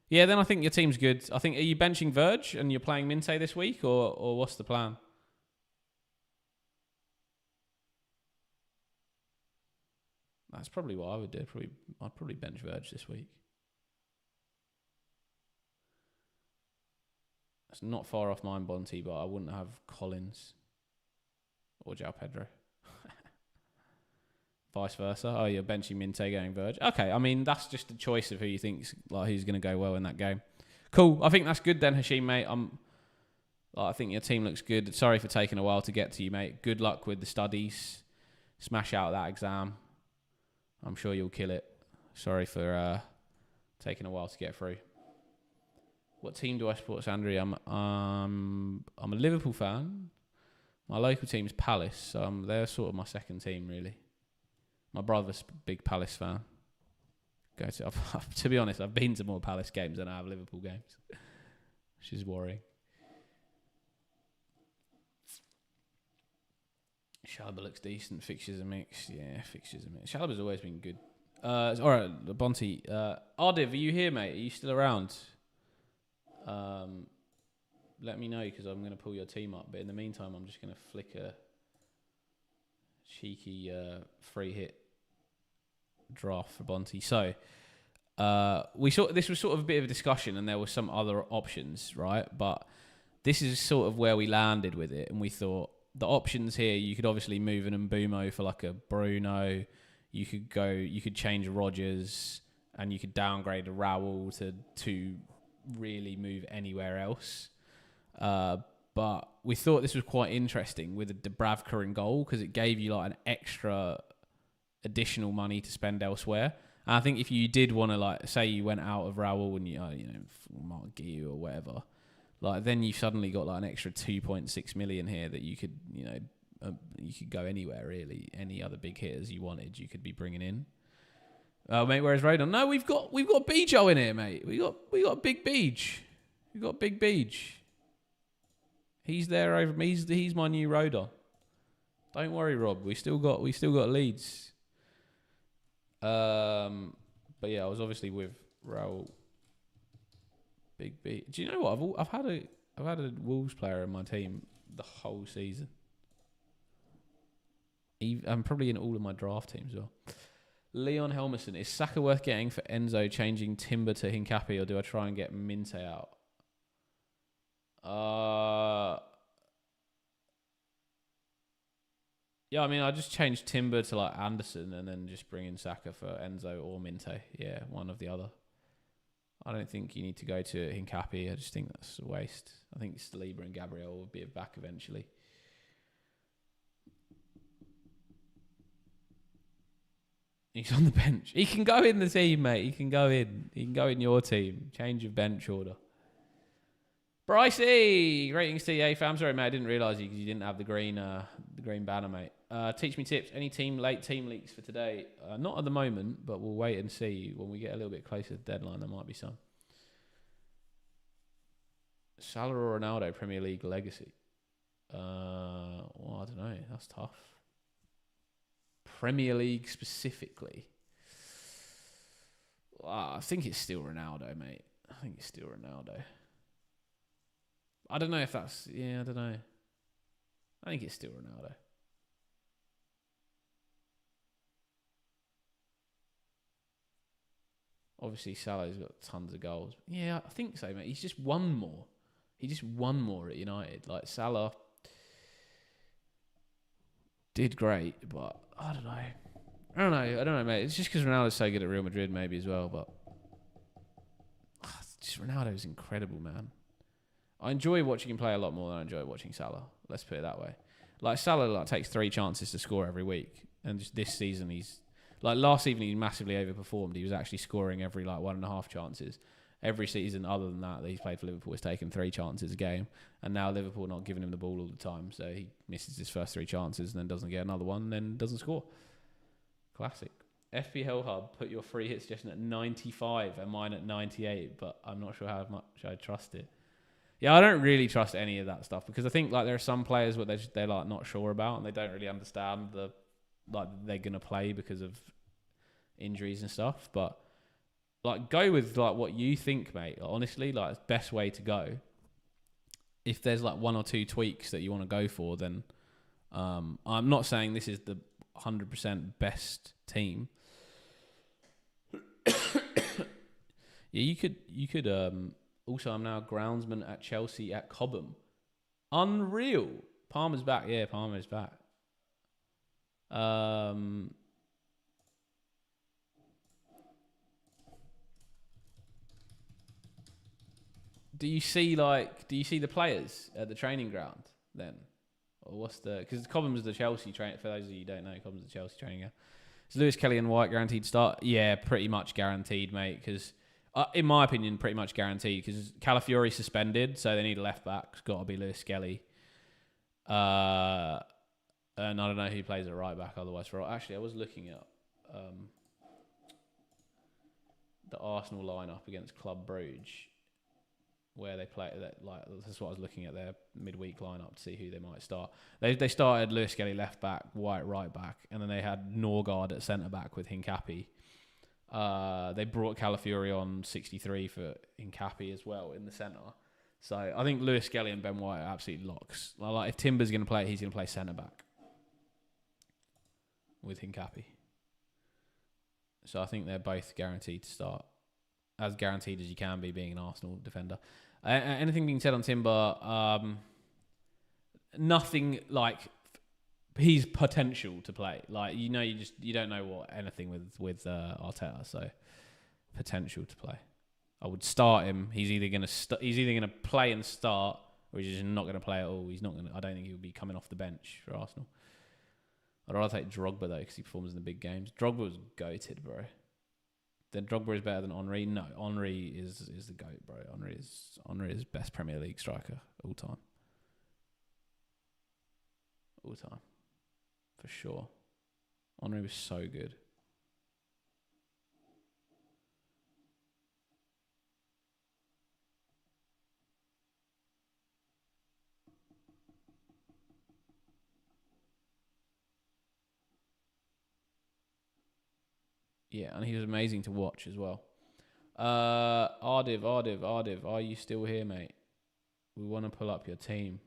Yeah, then I think your team's good. I think, are you benching Verge and you're playing Minte this week, or what's the plan? That's probably what I would do. I'd probably bench Verge this week. It's not far off mine, Bonty, but I wouldn't have Collins or João Pedro. Vice versa. Oh, you're benching Minte going Verge. Okay, I mean, that's just a choice of who you think's like who's going to go well in that game. Cool. I think that's good then, Hashim, mate. I think your team looks good. Sorry for taking a while to get to you, mate. Good luck with the studies. Smash out that exam. I'm sure you'll kill it. Sorry for taking a while to get through. What team do I support, Sandri? I'm a Liverpool fan. My local team's Palace, so they're sort of my second team, really. My brother's a big Palace fan. To be honest, I've been to more Palace games than I have Liverpool games, which is worrying. Chalobah looks decent. Fixtures are mixed. Yeah, fixtures are mixed. Chalobah's always been good. All right, Bonty. Ardiv, are you here, mate? Are you still around? Let me know, because I'm going to pull your team up. But in the meantime, I'm just going to flick a cheeky free hit draft for Bonty. So this was sort of a bit of a discussion, and there were some other options, right? But this is sort of where we landed with it, and we thought the options here, you could obviously move an Mbumo for like a Bruno. You could change Rodgers, and you could downgrade a Raul to really move anywhere else. But we thought this was quite interesting with a Dubravka in goal, because it gave you like an extra additional money to spend elsewhere. And I think if you did want to, like, say you went out of Raul and you Mark Guiu or whatever, like, then you suddenly got like an extra 2.6 million here that you could, you could go anywhere really. Any other big hitters you wanted, you could be bringing in. Mate, where's Rodon? No, we've got Bejo in here, mate. We got Big Beej. We got Big Beej. He's there over me. He's my new Rodon. Don't worry, Rob. We still got leads. But yeah, I was obviously with Raul. Big B. Do you know what? I've had a Wolves player in my team the whole season. I'm probably in all of my draft teams as well. Leon Helmerson, is Saka worth getting for Enzo changing Timber to Hincapi, or do I try and get Minte out? Yeah, I mean, I just changed Timber to like Anderson and then just bring in Saka for Enzo or Minte. Yeah, one of the other. I don't think you need to go to Hincapi. I just think that's a waste. I think Saliba and Gabriel will be back eventually. He's on the bench. He can go in the team, mate. He can go in. He can go in your team. Change of bench order. Brycey! Ratings TA fam. Sorry, mate. I didn't realise you because you didn't have the green banner, mate. Teach me tips. Any late team leaks for today? Not at the moment, but we'll wait and see. When we get a little bit closer to the deadline, there might be some. Salah or Ronaldo Premier League legacy? Well, I don't know. That's tough. Premier League specifically. I think it's still Ronaldo, mate. I think it's still Ronaldo. I don't know if that's... Yeah, I don't know. I think it's still Ronaldo. Obviously, Salah's got tons of goals. Yeah, I think so, mate. He's just won more. He just won more at United. Like, Salah did great, but I don't know. I don't know, mate. It's just because Ronaldo's so good at Real Madrid, maybe, as well, but... Just Ronaldo's incredible, man. I enjoy watching him play a lot more than I enjoy watching Salah. Let's put it that way. Like, Salah takes 3 chances to score every week. And just this season, he's... Like, last season, he massively overperformed. He was actually scoring every, 1.5 chances. Every season, other than that he's played for Liverpool, has taken 3 chances a game. And now Liverpool not giving him the ball all the time. So he misses his first 3 chances and then doesn't get another one and then doesn't score. Classic. FPL Hub put your free hit suggestion at 95 and mine at 98, but I'm not sure how much I trust it. Yeah, I don't really trust any of that stuff because I think there are some players what they're not sure about and they don't really understand they're gonna play because of injuries and stuff. But go with what you think, mate. Honestly, it's the best way to go. If there's 1 or 2 tweaks that you want to go for, then I'm not saying this is the 100% best team. Yeah, you could. Also, I'm now groundsman at Chelsea at Cobham. Unreal. Palmer's back. Yeah, Palmer's back. Do you see the players at the training ground then? Or what's because Cobham's the Chelsea train. For those of you who don't know, Cobham's the Chelsea training ground. Is Lewis Kelly and White guaranteed to start? Yeah, pretty much guaranteed, mate. Because in my opinion, pretty much guaranteed. Because Calafiori suspended, so they need a left back. It's got to be Lewis Kelly. And I don't know who plays at right back otherwise. Actually, I was looking at the Arsenal lineup against Club Brugge, where they play that's what I was looking at their midweek lineup to see who they might start. They started Lewis Kelly left back, White right back, and then they had Norgard at centre back with Hincapi. They brought Calafiori on 63 for Hincapi as well in the centre. So I think Lewis Kelly and Ben White are absolutely locks. If Timber's going to play, he's going to play centre back with Hincapi. So I think they're both guaranteed to start. As guaranteed as you can be being an Arsenal defender. Anything being said on Timber, nothing his potential to play. You don't know anything with Arteta, so potential to play. I would start him. He's either gonna play and start, or he's just not gonna play at all. I don't think he'll be coming off the bench for Arsenal. I'd rather take Drogba though because he performs in the big games. Drogba was goated, bro. Then Drogba is better than Henry. No, Henry is the GOAT, bro. Henry is best Premier League striker all time. All time. For sure. Henry was so good. Yeah, and he was amazing to watch as well. Ardiv, are you still here, mate? We want to pull up your team.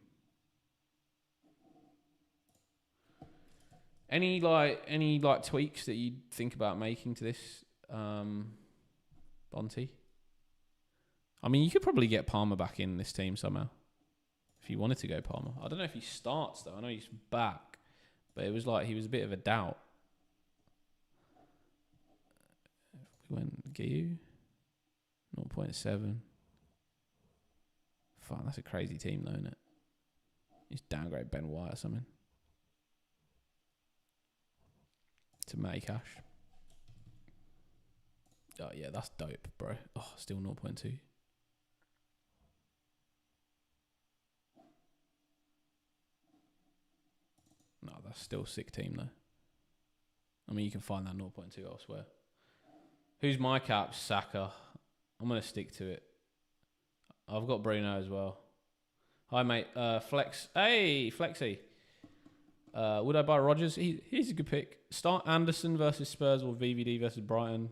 Any tweaks that you think about making to this, Bonte? I mean, you could probably get Palmer back in this team somehow if you wanted to go Palmer. I don't know if he starts though. I know he's back, but it was he was a bit of a doubt. We went Giu 0.7. Fuck, that's a crazy team though, isn't it? Just downgrade Ben White or something to Matty Cash. Oh yeah, that's dope, bro. Oh, still 0.2. No, that's still a sick team though. I mean, you can find that 0.2 elsewhere. Who's my cap? Saka. I'm going to stick to it. I've got Bruno as well. Hi, mate. Flex. Hey, Flexi. Would I buy Rodgers? He's a good pick. Start Anderson versus Spurs or VVD versus Brighton.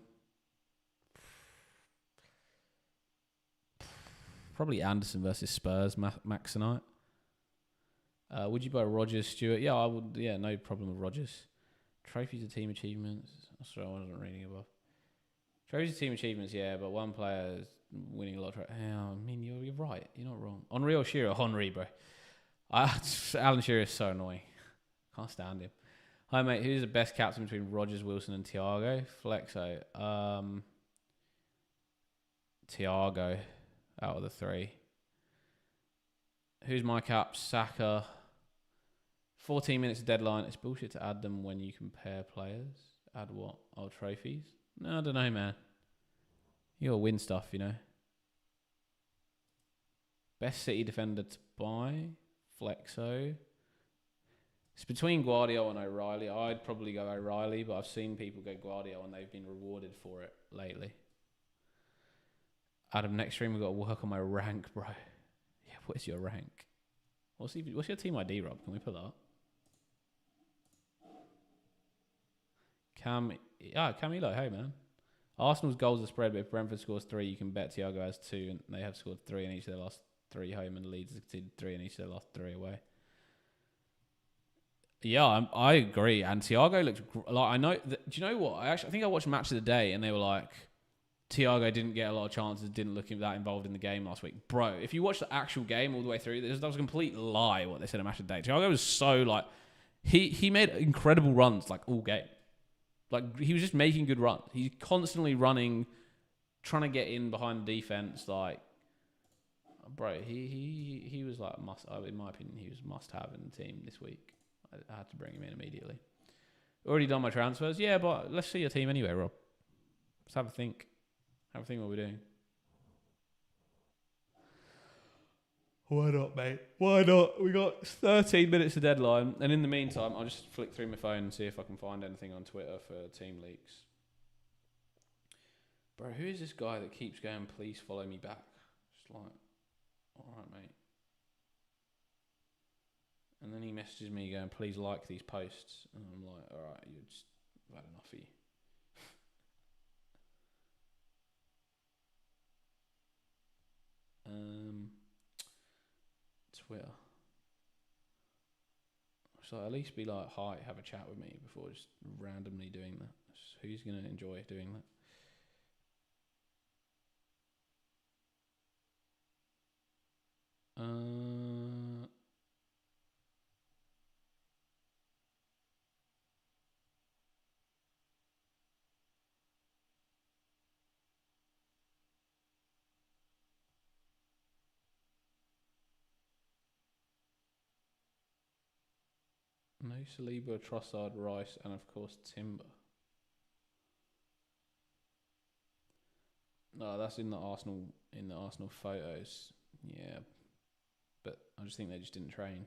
Probably Anderson versus Spurs, Max tonight. Would you buy Rodgers, Stuart? Yeah, I would. Yeah, no problem with Rodgers. Trophies of team achievements. That's what I wasn't reading above. Trophies of team achievements, yeah, but one player is winning a lot of I mean, you're right. You're not wrong. Henry or Shearer? Henry, bro. Alan Shearer is so annoying. Can't stand him. Hi, mate. Who's the best captain between Rodgers, Wilson, and Thiago? Flexo. Thiago out of the three. Who's my cap? Saka. 14 minutes of deadline. It's bullshit to add them when you compare players. Add what? Oh, trophies? No, I don't know, man. You gotta win stuff, you know. Best City defender to buy? Flexo. It's between Guardiola and O'Reilly. I'd probably go O'Reilly, but I've seen people go Guardiola and they've been rewarded for it lately. Adam, next stream we've got to work on my rank, bro. Yeah, what's your rank? What's your team ID, Rob? Can we put that up? Camilo, hey, man. Arsenal's goals are spread, but if Brentford scores 3, you can bet Thiago has 2, and they have scored 3 in each of their last 3 home, and Leeds has conceded 3 in each of their last 3 away. Yeah, I agree. And Thiago looks like I know. Do you know what? I think I watched Match of the Day, and they were like, Thiago didn't get a lot of chances, didn't look that involved in the game last week, bro. If you watch the actual game all the way through, that was a complete lie what they said at Match of the Day. Thiago was so like he made incredible runs like all game. Like he was just making good runs. He's constantly running, trying to get in behind the defense. Like, bro, he was like must. In my opinion, he was must have in the team this week. I had to bring him in immediately. Already done my transfers? Yeah, but let's see your team anyway, Rob. Let's have a think. Have a think what we're doing. Why not, mate? Why not? We got 13 minutes of deadline. And in the meantime, I'll just flick through my phone and see if I can find anything on Twitter for team leaks. Bro, who is this guy that keeps going, please follow me back? Just like, alright, mate. And then he messages me going, please like these posts. And I'm like, alright, I've had enough of you. Twitter. So at least be like, hi, have a chat with me before just randomly doing that. Who's going to enjoy doing that? No Saliba, Trossard, Rice, and of course Timber. No, that's in the Arsenal photos. Yeah, but I just think they just didn't train.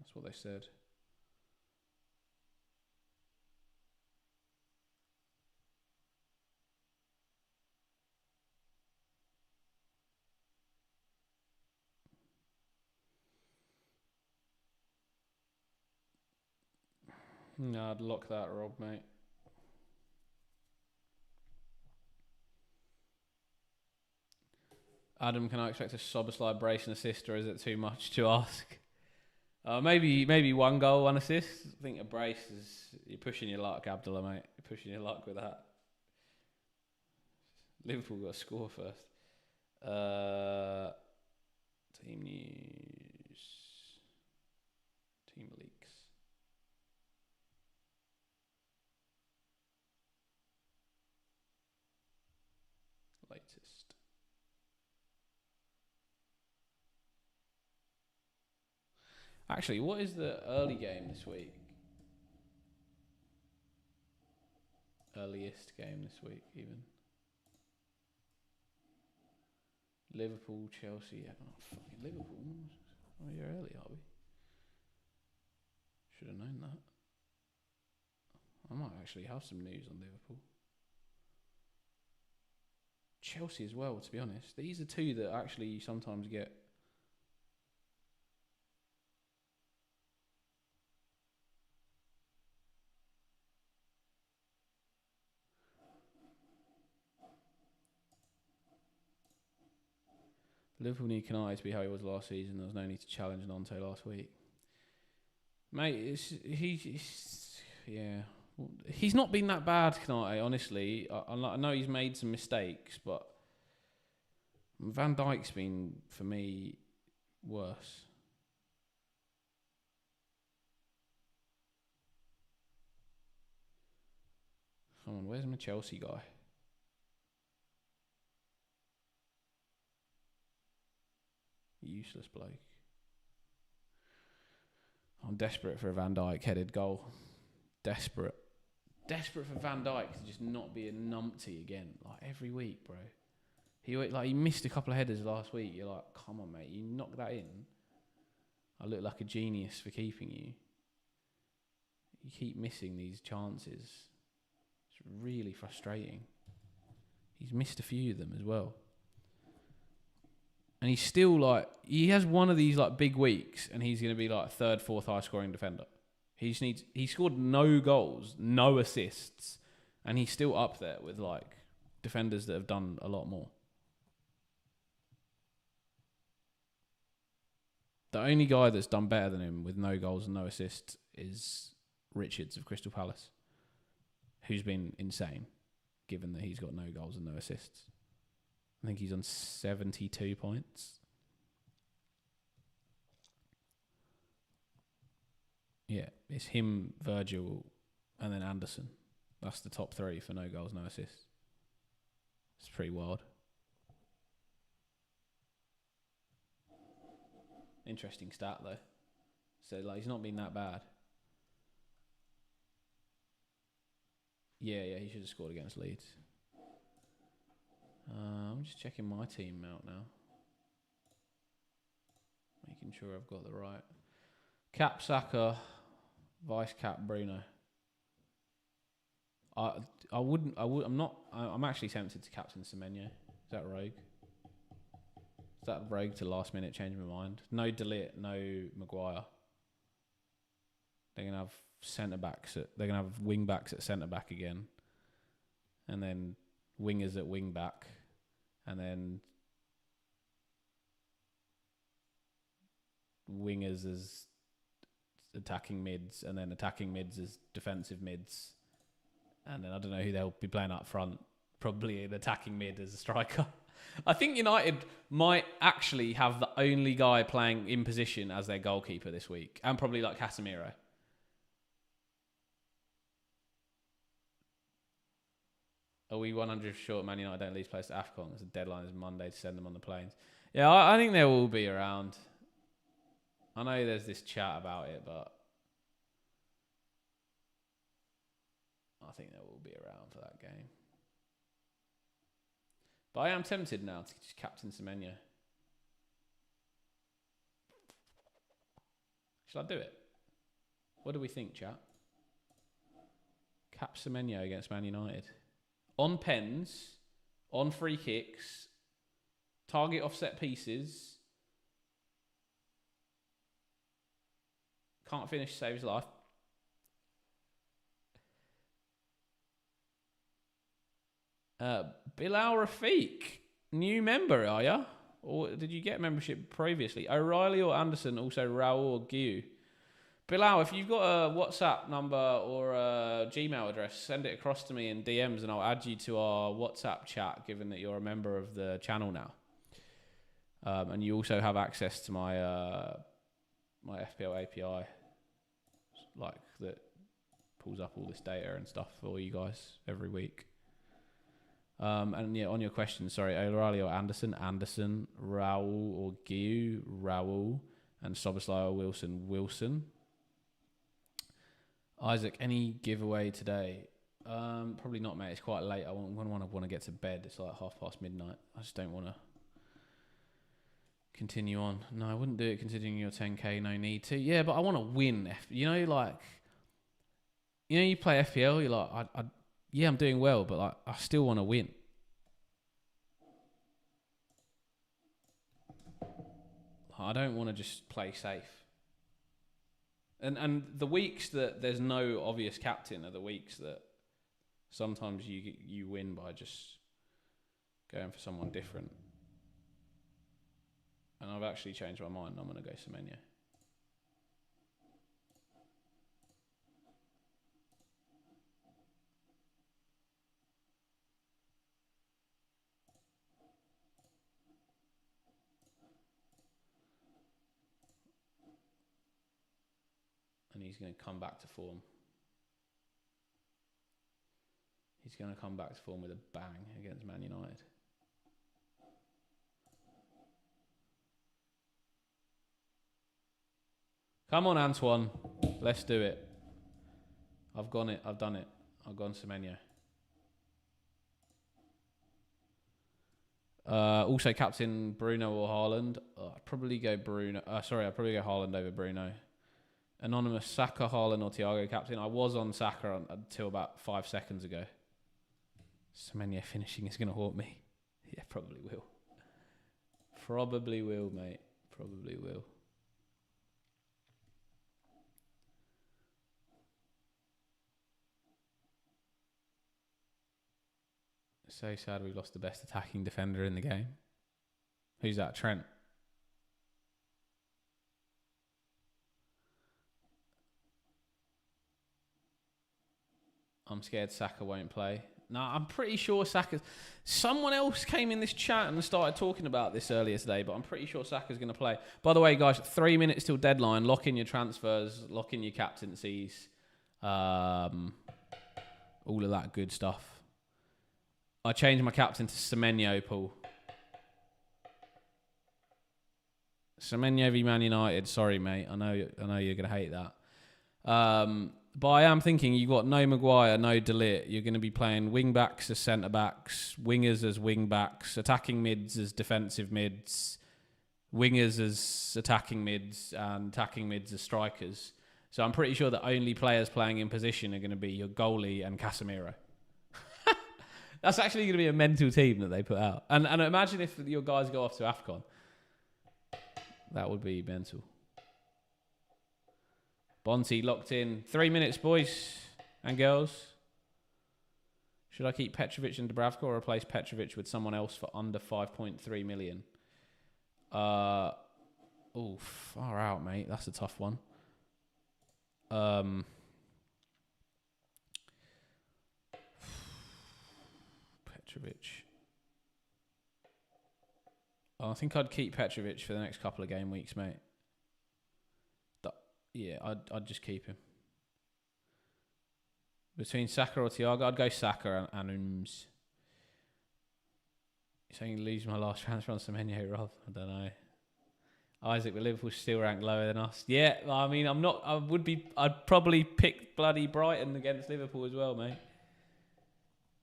That's what they said. No, I'd lock that, Rob, mate. Adam, can I expect a Soboslai brace and assist, or is it too much to ask? Maybe 1 goal, 1 assist. I think a brace is... You're pushing your luck, Abdullah, mate. You're pushing your luck with that. Liverpool got to score first. Team news. Team leaks. Latest. Actually, what is the early game this week? Earliest game this week, even. Liverpool, Chelsea. Oh, fucking Liverpool. Oh, you're early, are we? Should have known that. I might actually have some news on Liverpool. Chelsea as well, to be honest. These are two that actually sometimes get... Liverpool need Canate to be how he was last season. There was no need to challenge Nante last week. Mate, he's not been that bad, Canate, honestly. I know he's made some mistakes, but Van Dijk's been, for me, worse. Come on, where's my Chelsea guy? Useless bloke. I'm desperate for a Van Dijk headed goal. Desperate for Van Dijk to just not be a numpty again, like every week, bro. He missed a couple of headers last week. You're like, come on, mate, you knock that in. I look like a genius for keeping you. You keep missing these chances. It's really frustrating. He's missed a few of them as well. And he's still he has one of these big weeks and he's going to be third, fourth high scoring defender. He scored no goals, no assists, and he's still up there with defenders that have done a lot more. The only guy that's done better than him with no goals and no assists is Richards of Crystal Palace, who's been insane, given that he's got no goals and no assists. I think he's on 72 points. Yeah, it's him, Virgil, and then Anderson. That's the top three for no goals, no assists. It's pretty wild. Interesting stat, though. So, he's not been that bad. Yeah, he should have scored against Leeds. I'm just checking my team out now. Making sure I've got the right. Cap Saka, vice cap Bruno. I'm actually tempted to captain Semenyo. Is that rogue? Is that rogue to last minute change my mind? No De Ligt, no Maguire. They're gonna have they're gonna have wing backs at centre back again. And then wingers at wing back. And then wingers as attacking mids, and then attacking mids as defensive mids. And then I don't know who they'll be playing up front. Probably an attacking mid as a striker. I think United might actually have the only guy playing in position as their goalkeeper this week. And probably Casemiro. Are we 100 short? Man United don't lose place to AFCON. The deadline is Monday to send them on the planes. Yeah, I think they will be around. I know there's this chat about it, but I think they will be around for that game. But I am tempted now to just captain Semenyo. Shall I do it? What do we think, chat? Cap Semenyo against Man United. On pens, on free kicks, target offset pieces. Can't finish, save his life. Bilal Rafiq, new member, are ya? Or did you get membership previously? O'Reilly or Anderson, also Raul or Guiu. Bilal, if you've got a WhatsApp number or a Gmail address, send it across to me in DMs and I'll add you to our WhatsApp chat, given that you're a member of the channel now. And you also have access to my my FPL API, that pulls up all this data and stuff for you guys every week. And yeah, on your question, sorry, O'Reilly or Anderson, Raul or Guiu, Raul, and Soboslai or Wilson. Isaac, any giveaway today? Probably not, mate. It's quite late. I want to get to bed. It's midnight. I just don't want to continue on. No, I wouldn't do it considering you're 10k. No need to. Yeah, but I want to win. You play FPL. You're I'm doing well, but I still want to win. I don't want to just play safe. And the weeks that there's no obvious captain are the weeks that sometimes you win by just going for someone different. And I've actually changed my mind. I'm going to go Semenyo. And he's going to come back to form. He's going to come back to form with a bang against Man United. Come on, Antoine. Let's do it. I've done it. I've gone Semenyo. Also, captain Bruno or Haaland. I'd probably go Bruno. I'd probably go Haaland over Bruno. Anonymous, Saka, Haaland or Thiago captain. I was on Saka until about 5 seconds ago. Semenyo finishing is going to haunt me. Yeah, probably will. Probably will, mate. Probably will. So sad we've lost the best attacking defender in the game. Who's that? Trent. I'm scared Saka won't play. No, I'm pretty sure Saka... Someone else came in this chat and started talking about this earlier today, but I'm pretty sure Saka's going to play. By the way, guys, 3 minutes till deadline. Lock in your transfers. Lock in your captaincies. All of that good stuff. I changed my captain to Semenyo, Paul. Semenyo v Man United. Sorry, mate. I know you're going to hate that. But I am thinking you've got no Maguire, no De Ligt. You're going to be playing wing-backs as centre-backs, wingers as wing-backs, attacking mids as defensive mids, wingers as attacking mids, and attacking mids as strikers. So I'm pretty sure the only players playing in position are going to be your goalie and Casemiro. That's actually going to be a mental team that they put out. And imagine if your guys go off to AFCON. That would be mental. Bonte locked in. 3 minutes, boys and girls. Should I keep Petrovic and Dubravka or replace Petrovic with someone else for under 5.3 million? Far out, mate. That's a tough one. Petrovic. I think I'd keep Petrovic for the next couple of game weeks, mate. I'd just keep him. Between Saka or Thiago, I'd go Saka and Ums. You're saying lose my last transfer on Semenyo, Rob? I don't know. Isaac, but Liverpool still ranked lower than us. Yeah, I mean, I'd probably pick bloody Brighton against Liverpool as well, mate.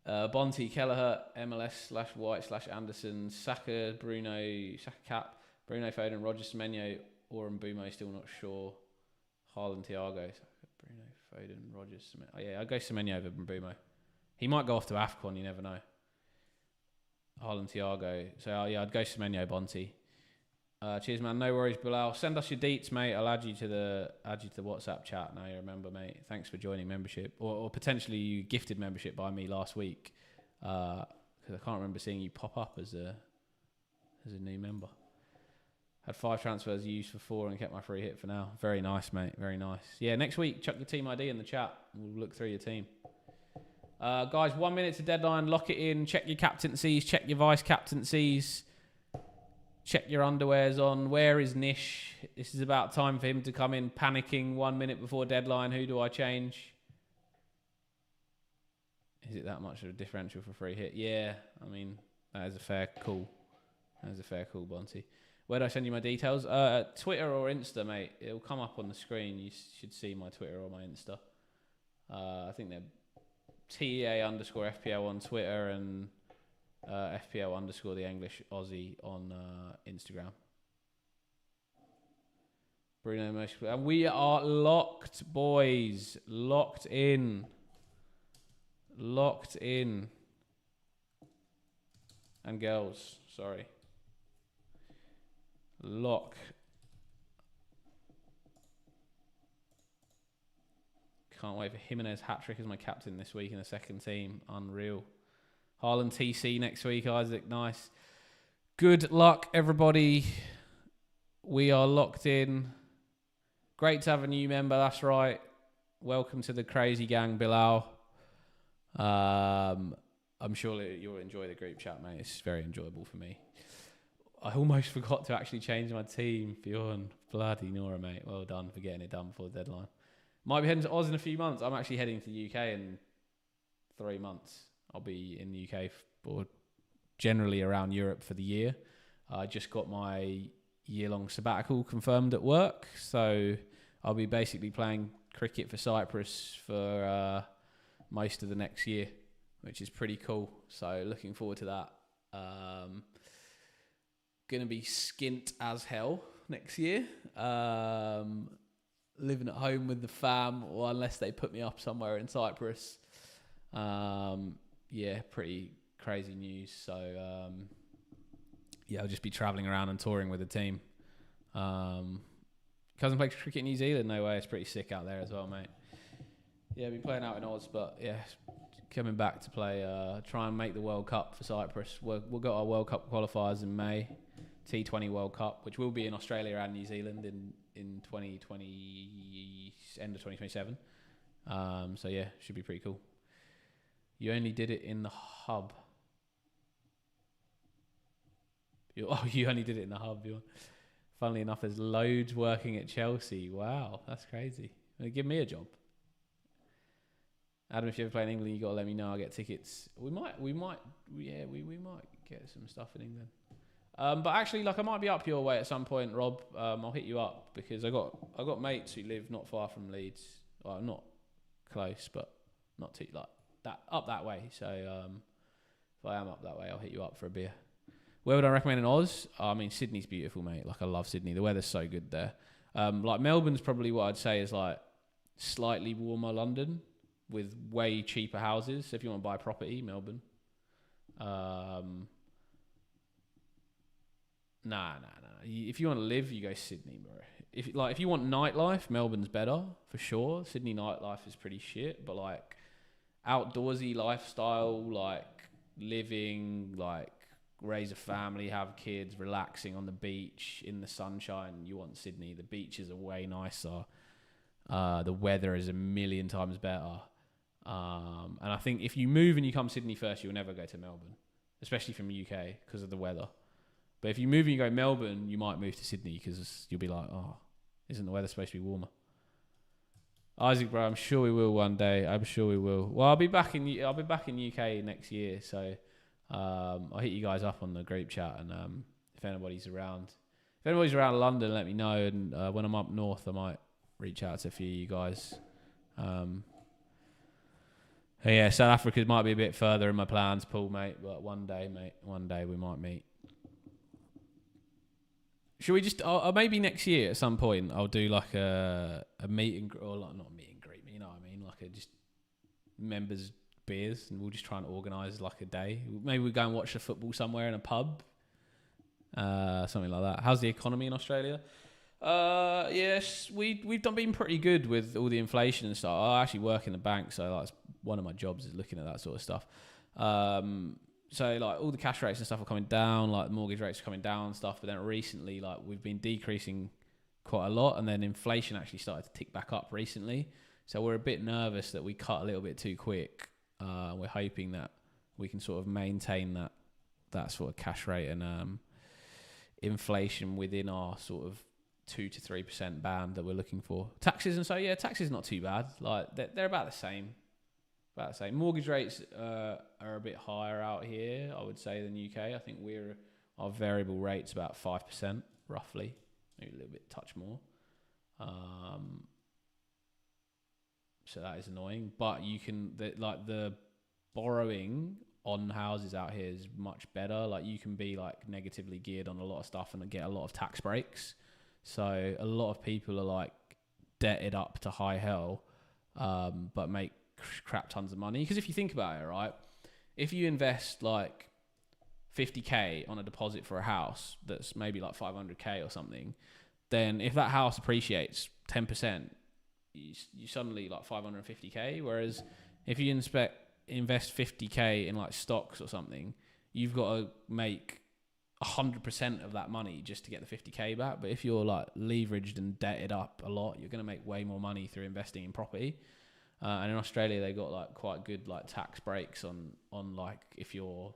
Bonte, Kelleher, MLS/White/Anderson, Saka, Bruno, Saka Cap, Bruno Foden, Roger Semenyo, or Mbumo, still not sure. Haaland, Thiago, Bruno, Foden, Roger, Semenyo. Oh, yeah, I'd go Semenyo over Mbumo. He might go off to AFCON, you never know. Haaland, Thiago. So, yeah, I'd go Semenyo, Bonte. Cheers, man. No worries, Bilal. Send us your deets, mate. I'll add you to the WhatsApp chat now. You remember, mate. Thanks for joining membership, or potentially you gifted membership by me last week, because I can't remember seeing you pop up as a new member. Had 5 transfers used for 4 and kept my free hit for now. Very nice, mate. Very nice. Yeah, next week chuck your team ID in the chat. We'll look through your team. Guys, 1 minute to deadline. Lock it in. Check your captaincies. Check your vice captaincies. Check your underwears on. Where is Nish? This is about time for him to come in panicking 1 minute before deadline. Who do I change? Is it that much of a differential for free hit? Yeah, I mean, that is a fair call. That is a fair call, Bonte. Where do I send you my details? Twitter or Insta, mate. It'll come up on the screen. You should see my Twitter or my Insta. I think they're TEA_FPL on Twitter and FPL_ the English Aussie on Instagram. Bruno Mosh. And we are locked, boys. Locked in. Locked in. And girls, sorry. Lock. Can't wait for Jimenez hat-trick as my captain this week in the second team. Unreal. Haaland TC next week, Isaac. Nice. Good luck, everybody. we are locked in. Great to have a new member. That's right. Welcome to the crazy gang, Bilal. I'm sure you'll enjoy the group chat, mate. It's very enjoyable for me. I almost forgot to actually change my team. Bjorn, bloody Nora, mate. Well done for getting it done before the deadline. Might be heading to Oz in a few months. I'm actually heading to the UK in 3 months. I'll be in the UK or generally around Europe for the year. I just got my year-long sabbatical confirmed at work, so I'll be basically playing cricket for Cyprus for most of the next year, which is pretty cool. So looking forward to that. Gonna be skint as hell next year. Living at home with the fam, or unless they put me up somewhere in Cyprus. Yeah, pretty crazy news. So yeah, I'll just be travelling around and touring with the team. Cousin plays cricket in New Zealand. No way, it's pretty sick out there as well, mate. Yeah, I've been playing out in Oz, but yeah, coming back to play, try and make the World Cup for Cyprus. We'll got our World Cup qualifiers in May, T20 World Cup, which will be in Australia and New Zealand in 2020, end of 2027. So yeah, should be pretty cool. You only did it in the hub. You only did it in the hub. Funnily enough, there's loads working at Chelsea. Wow, that's crazy. Give me a job. Adam, if you ever play in England, you got to let me know. I'll get tickets. We might get some stuff in England. But actually, like, I might be up your way at some point, Rob. I'll hit you up because I got mates who live not far from Leeds. Well, not close, but not too like that up that way. So if I am up that way, I'll hit you up for a beer. Where would I recommend in Oz? I mean, Sydney's beautiful, mate. Like, I love Sydney. The weather's so good there. Like, Melbourne's probably what I'd say is like slightly warmer London with way cheaper houses. So if you want to buy property, Melbourne. Nah. If you want to live, you go Sydney, bro. If you want nightlife, Melbourne's better for sure. Sydney nightlife is pretty shit, but like outdoorsy lifestyle, like living, like raise a family, have kids, relaxing on the beach in the sunshine, you want Sydney. The beaches are way nicer. The weather is a million times better. And I think if you move and you come Sydney first, you'll never go to Melbourne, especially from the UK because of the weather. But if you move and you go Melbourne, you might move to Sydney because you'll be like, oh, isn't the weather supposed to be warmer? Isaac, bro, I'm sure we will one day. I'm sure we will. Well, I'll be back in UK next year, so I'll hit you guys up on the group chat, and if anybody's around London, let me know. And when I'm up north, I might reach out to a few of you guys. Yeah, South Africa might be a bit further in my plans, Paul, mate. But one day we might meet. Should we just maybe next year at some point I'll do like a meet and or like not meet and greet, you know what I mean, like a just members beers, and we'll just try and organise like a day. Maybe we go and watch the football somewhere in a pub, something like that. How's the economy in Australia? Yes, we've been pretty good with all the inflation and stuff. I actually work in the bank, so that's one of my jobs is looking at that sort of stuff. So like all the cash rates and stuff are coming down, like mortgage rates are coming down and stuff. But then recently, like we've been decreasing quite a lot, and then inflation actually started to tick back up recently. So we're a bit nervous that we cut a little bit too quick. We're hoping that we can sort of maintain that sort of cash rate and inflation within our sort of 2 to 3% band that we're looking for. Taxes and so taxes not too bad. Like they're about the same. Mortgage rates are a bit higher out here, I would say, than UK. I think our variable rate's about 5% roughly, maybe a little bit touch more. So that is annoying. But you can the borrowing on houses out here is much better. Like you can be like negatively geared on a lot of stuff and get a lot of tax breaks. So a lot of people are like debted up to high hell, but make crap tons of money. Because if you think about it, right, if you invest like 50k on a deposit for a house that's maybe like 500k or something, then if that house appreciates 10%, you suddenly like 550k. Whereas if you invest 50k in like stocks or something, you've got to make 100% of that money just to get the 50k back. But if you're like leveraged and debted up a lot, you're going to make way more money through investing in property. And in Australia, they got like quite good like tax breaks on like if you're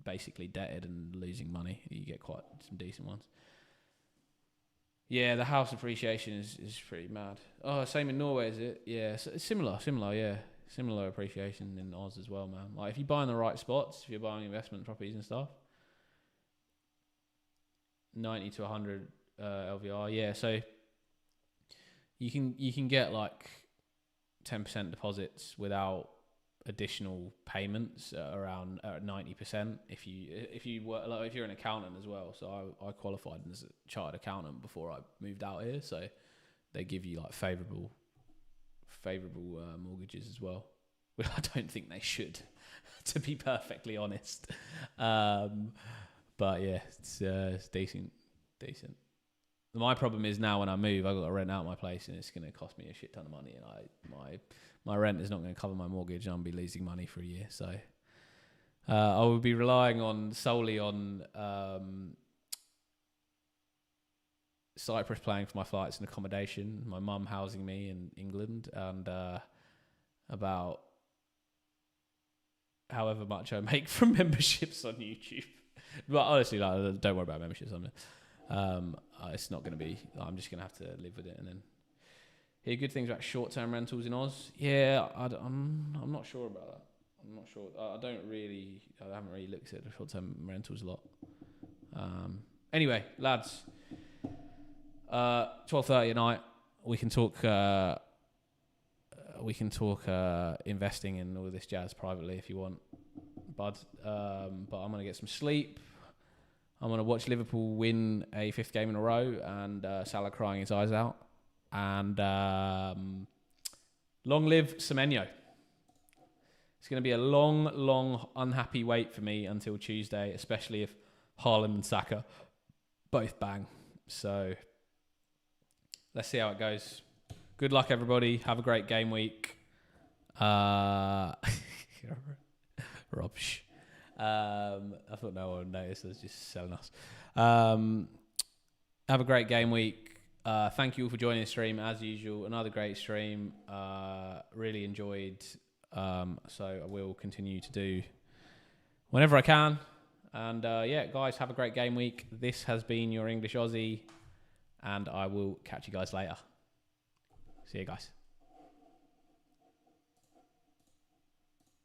basically debted and losing money, you get quite some decent ones. Yeah, the house appreciation is pretty mad. Oh, same in Norway, is it? Yeah, so it's similar, yeah. Similar appreciation in Oz as well, man. Like if you buy in the right spots, if you're buying investment properties and stuff, 90 to 100 LVR. Yeah, so you can get like 10% deposits without additional payments around 90% if you work, like if you're an accountant as well. So I qualified as a chartered accountant before I moved out here, so they give you like favourable mortgages as well. Well, I don't think they should, to be perfectly honest. But yeah, it's decent. My problem is now when I move, I've got to rent out my place, and it's going to cost me a shit ton of money, and my rent is not going to cover my mortgage, and I'll be losing money for a year. So I will be relying solely on Cyprus paying for my flights and accommodation, my mum housing me in England, and about however much I make from memberships on YouTube. But honestly, like, don't worry about memberships on it. It's not going to be. I'm just going to have to live with it, and then hear good things about short-term rentals in Oz. Yeah, I'm not sure about that. I'm not sure. I haven't really looked at the short-term rentals a lot. Anyway, lads, 12:30 at night. We can talk. Investing and all this jazz privately if you want, bud. But I'm gonna get some sleep. I'm going to watch Liverpool win a 5th game in a row and Salah crying his eyes out. And long live Semenyo. It's going to be a long, unhappy wait for me until Tuesday, especially if Haaland and Saka both bang. So let's see how it goes. Good luck, everybody. Have a great game week. Robsh. I thought no one would notice. I was just selling us. Have a great game week. Thank you all for joining the stream as usual. Another great stream. Really enjoyed. So I will continue to do whenever I can. And yeah, guys, have a great game week. This has been your English Aussie, and I will catch you guys later. See you guys.